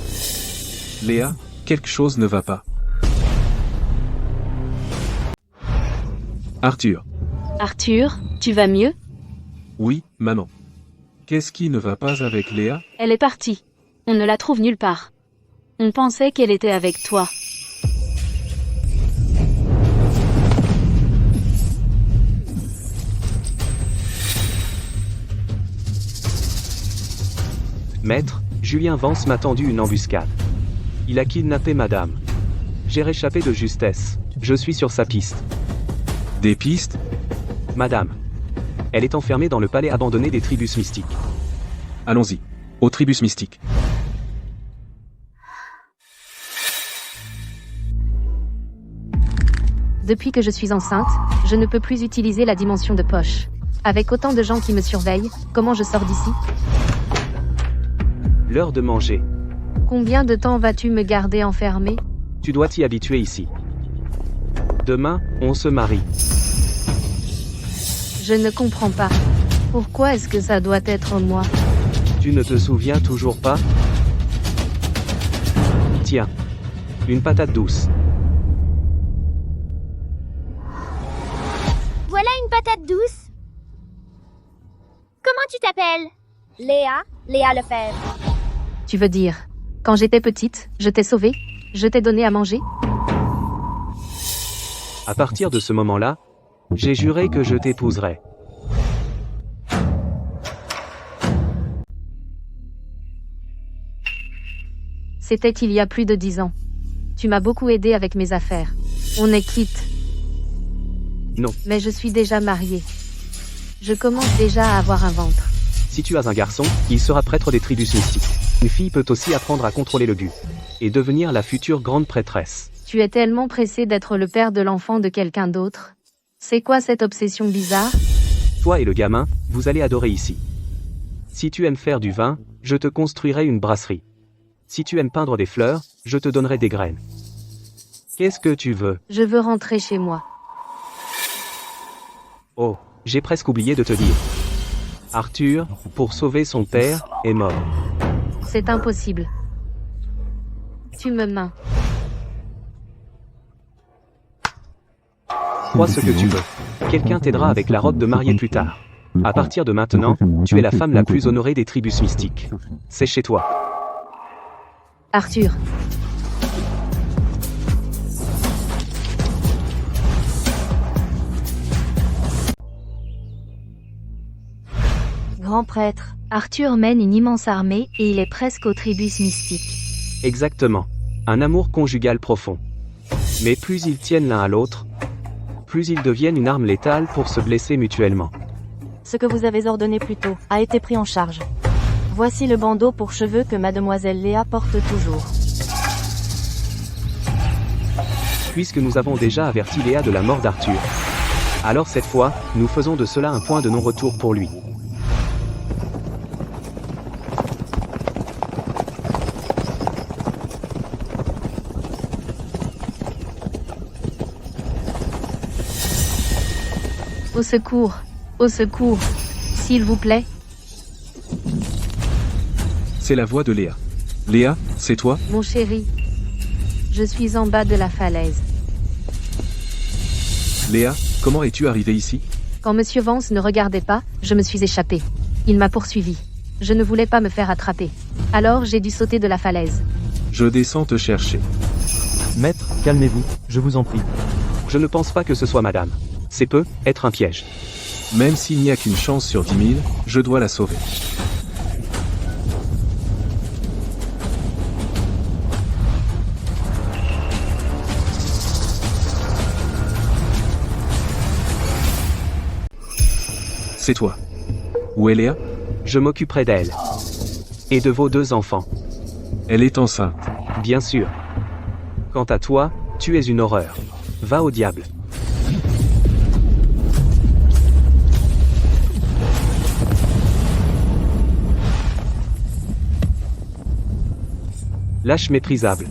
Léa, quelque chose ne va pas. Arthur. Arthur, tu vas mieux? Oui, maman. Qu'est-ce qui ne va pas avec Léa? Elle est partie. On ne la trouve nulle part. On pensait qu'elle était avec toi. Maître, Julien Vance m'a tendu une embuscade. Il a kidnappé madame. J'ai réchappé de justesse. Je suis sur sa piste. Des pistes? Madame. Elle est enfermée dans le palais abandonné des tribus mystiques. Allons-y. Au tribus mystique. Depuis que je suis enceinte, je ne peux plus utiliser la dimension de poche. Avec autant de gens qui me surveillent, comment je sors d'ici? L'heure de manger. Combien de temps vas-tu me garder enfermée? Tu dois t'y habituer ici. Demain, on se marie. Je ne comprends pas. Pourquoi est-ce que ça doit être moi? Tu ne te souviens toujours pas? Tiens. Une patate douce. Voilà une patate douce. Comment tu t'appelles? Léa, Léa Lefebvre. Tu veux dire, quand j'étais petite, je t'ai sauvée? Je t'ai donné à manger? À partir de ce moment-là, j'ai juré que je t'épouserais. C'était il y a plus de 10 ans. Tu m'as beaucoup aidé avec mes affaires. On est quitte. Non. Mais je suis déjà mariée. Je commence déjà à avoir un ventre. Si tu as un garçon, il sera prêtre des tribus mystiques. Une fille peut aussi apprendre à contrôler le but. Et devenir la future grande prêtresse. Tu es tellement pressé d'être le père de l'enfant de quelqu'un d'autre. C'est quoi cette obsession bizarre? Toi et le gamin, vous allez adorer ici. Si tu aimes faire du vin, je te construirai une brasserie. Si tu aimes peindre des fleurs, je te donnerai des graines. Qu'est-ce que tu veux? Je veux rentrer chez moi. Oh, j'ai presque oublié de te dire. Arthur, pour sauver son père, est mort. C'est impossible. Tu me mains. Crois ce que tu veux. Quelqu'un t'aidera avec la robe de mariée plus tard. À partir de maintenant, tu es la femme la plus honorée des tribus mystiques. C'est chez toi. Arthur. Grand prêtre. Arthur mène une immense armée et il est presque au tribus mystique. Exactement. Un amour conjugal profond. Mais plus ils tiennent l'un à l'autre, plus ils deviennent une arme létale pour se blesser mutuellement. Ce que vous avez ordonné plus tôt a été pris en charge. Voici le bandeau pour cheveux que mademoiselle Léa porte toujours. Puisque nous avons déjà averti Léa de la mort d'Arthur. Alors cette fois, nous faisons de cela un point de non-retour pour lui. Au secours, s'il vous plaît. C'est la voix de Léa. Léa, c'est toi? Mon chéri, je suis en bas de la falaise. Léa, comment es-tu arrivée ici? Quand Monsieur Vance ne regardait pas, je me suis échappée. Il m'a poursuivi. Je ne voulais pas me faire attraper. Alors j'ai dû sauter de la falaise. Je descends te chercher. Maître, calmez-vous, je vous en prie. Je ne pense pas que ce soit madame. C'est peut être un piège. Même s'il n'y a qu'une chance sur 10 000, je dois la sauver. C'est toi. Où est Léa? Je m'occuperai d'elle. Et de vos 2 enfants. Elle est enceinte. Bien sûr. Quant à toi, tu es une horreur. Va au diable. Lâche méprisable.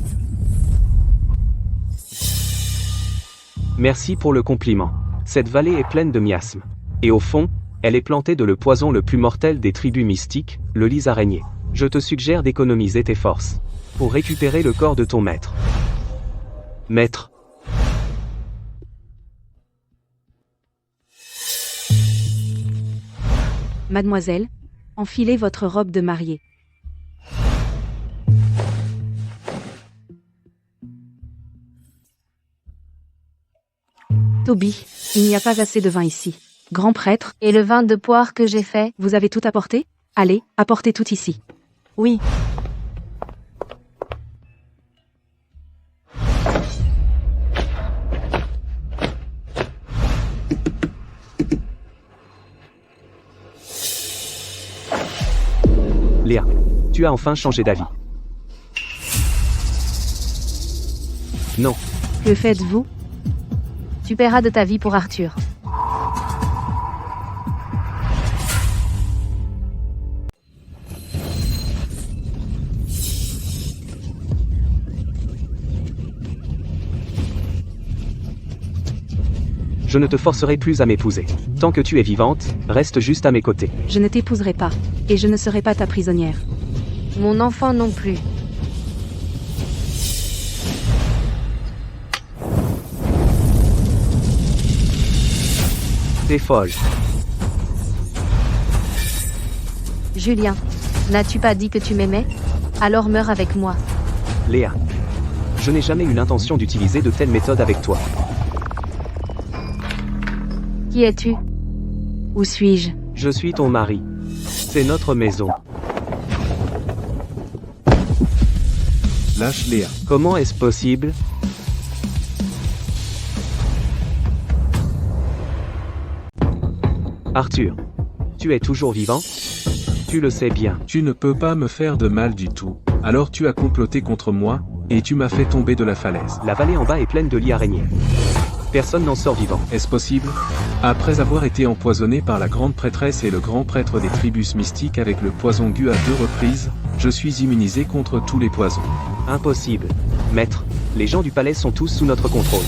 Merci pour le compliment. Cette vallée est pleine de miasmes. Et au fond, elle est plantée de le poison le plus mortel des tribus mystiques, le lys araignée. Je te suggère d'économiser tes forces. Pour récupérer le corps de ton maître. Maître. Mademoiselle, enfilez votre robe de mariée. Toby, il n'y a pas assez de vin ici. Grand prêtre, Et le vin de poire que j'ai fait? vous avez tout apporté? Allez, apportez tout ici. Oui. Léa, tu as enfin changé d'avis. Non. Que faites-vous? Tu paieras de ta vie pour Arthur. Je ne te forcerai plus à m'épouser. Tant que tu es vivante, reste juste à mes côtés. Je ne t'épouserai pas, et je ne serai pas ta prisonnière. Mon enfant non plus. T'es folle. Julien, n'as-tu pas dit que tu m'aimais? Alors meurs avec moi. Léa. Je n'ai jamais eu l'intention d'utiliser de telles méthodes avec toi. Qui es-tu? Où suis-je? Je suis ton mari. C'est notre maison. Lâche Léa. Comment est-ce possible? Arthur. Tu es toujours vivant? Tu le sais bien. Tu ne peux pas me faire de mal du tout. Alors tu as comploté contre moi, et tu m'as fait tomber de la falaise. La vallée en bas est pleine de lits araignées. Personne n'en sort vivant. Est-ce possible? Après avoir été empoisonné par la grande prêtresse et le grand prêtre des tribus mystiques avec le poison Gu à 2 reprises, je suis immunisé contre tous les poisons. Impossible. Maître, les gens du palais sont tous sous notre contrôle.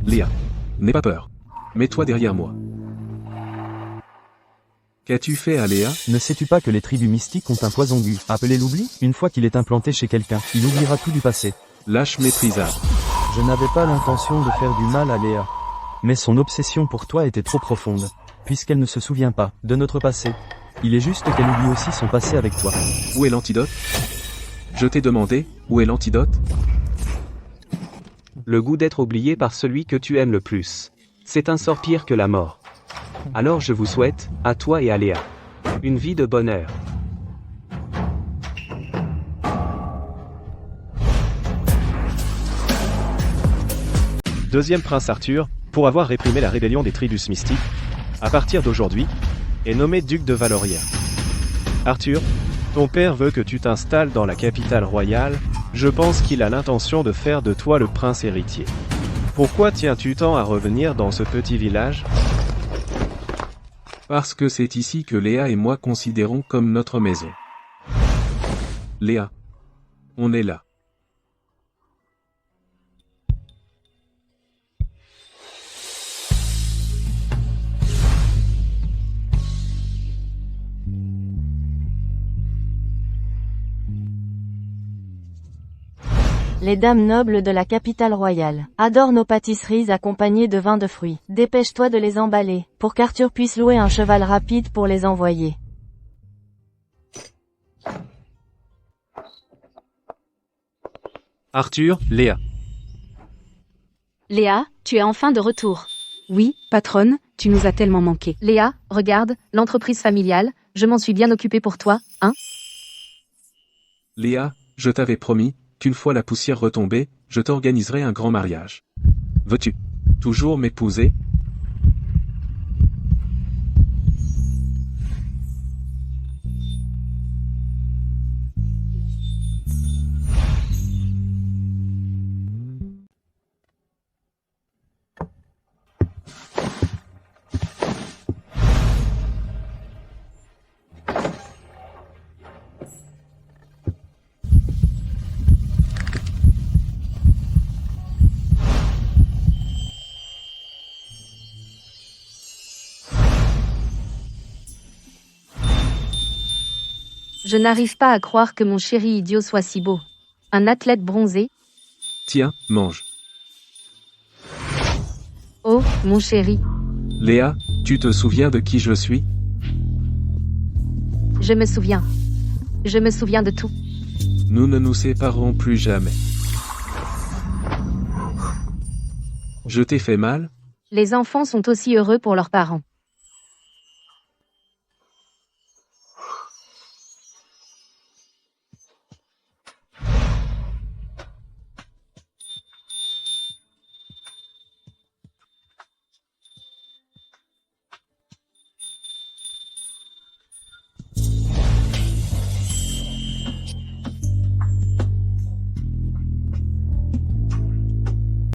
Léa. N'aie pas peur. Mets-toi derrière moi. Qu'as-tu fait à Léa? Ne sais-tu pas que les tribus mystiques ont un poison Gu, appelé l'oubli? Une fois qu'il est implanté chez quelqu'un, il oubliera tout du passé. Lâche méprisable. Je n'avais pas l'intention de faire du mal à Léa. Mais son obsession pour toi était trop profonde, puisqu'elle ne se souvient pas de notre passé. Il est juste qu'elle oublie aussi son passé avec toi. Où est l'antidote? Je t'ai demandé, où est l'antidote? Le goût d'être oublié par celui que tu aimes le plus. C'est un sort pire que la mort. Alors je vous souhaite, à toi et à Léa, une vie de bonheur. Deuxième prince Arthur, pour avoir réprimé la rébellion des tribus mystiques, à partir d'aujourd'hui, est nommé duc de Valoria. Arthur, ton père veut que tu t'installes dans la capitale royale, je pense qu'il a l'intention de faire de toi le prince héritier. Pourquoi tiens-tu tant à revenir dans ce petit village? Parce que c'est ici que Léa et moi considérons comme notre maison. Léa. On est là. Les dames nobles de la capitale royale adorent nos pâtisseries accompagnées de vin de fruits. Dépêche-toi de les emballer, pour qu'Arthur puisse louer un cheval rapide pour les envoyer. Arthur, Léa. Léa, tu es enfin de retour. Oui, patronne, tu nous as tellement manqué. Léa, regarde, l'entreprise familiale, je m'en suis bien occupée pour toi, hein? Léa, je t'avais promis qu'une fois la poussière retombée, je t'organiserai un grand mariage. Veux-tu toujours m'épouser? Je n'arrive pas à croire que mon chéri idiot soit si beau. Un athlète bronzé. Tiens, mange. Oh, mon chéri. Léa, tu te souviens de qui je suis? Je me souviens. Je me souviens de tout. Nous ne nous séparerons plus jamais. Je t'ai fait mal? Les enfants sont aussi heureux pour leurs parents.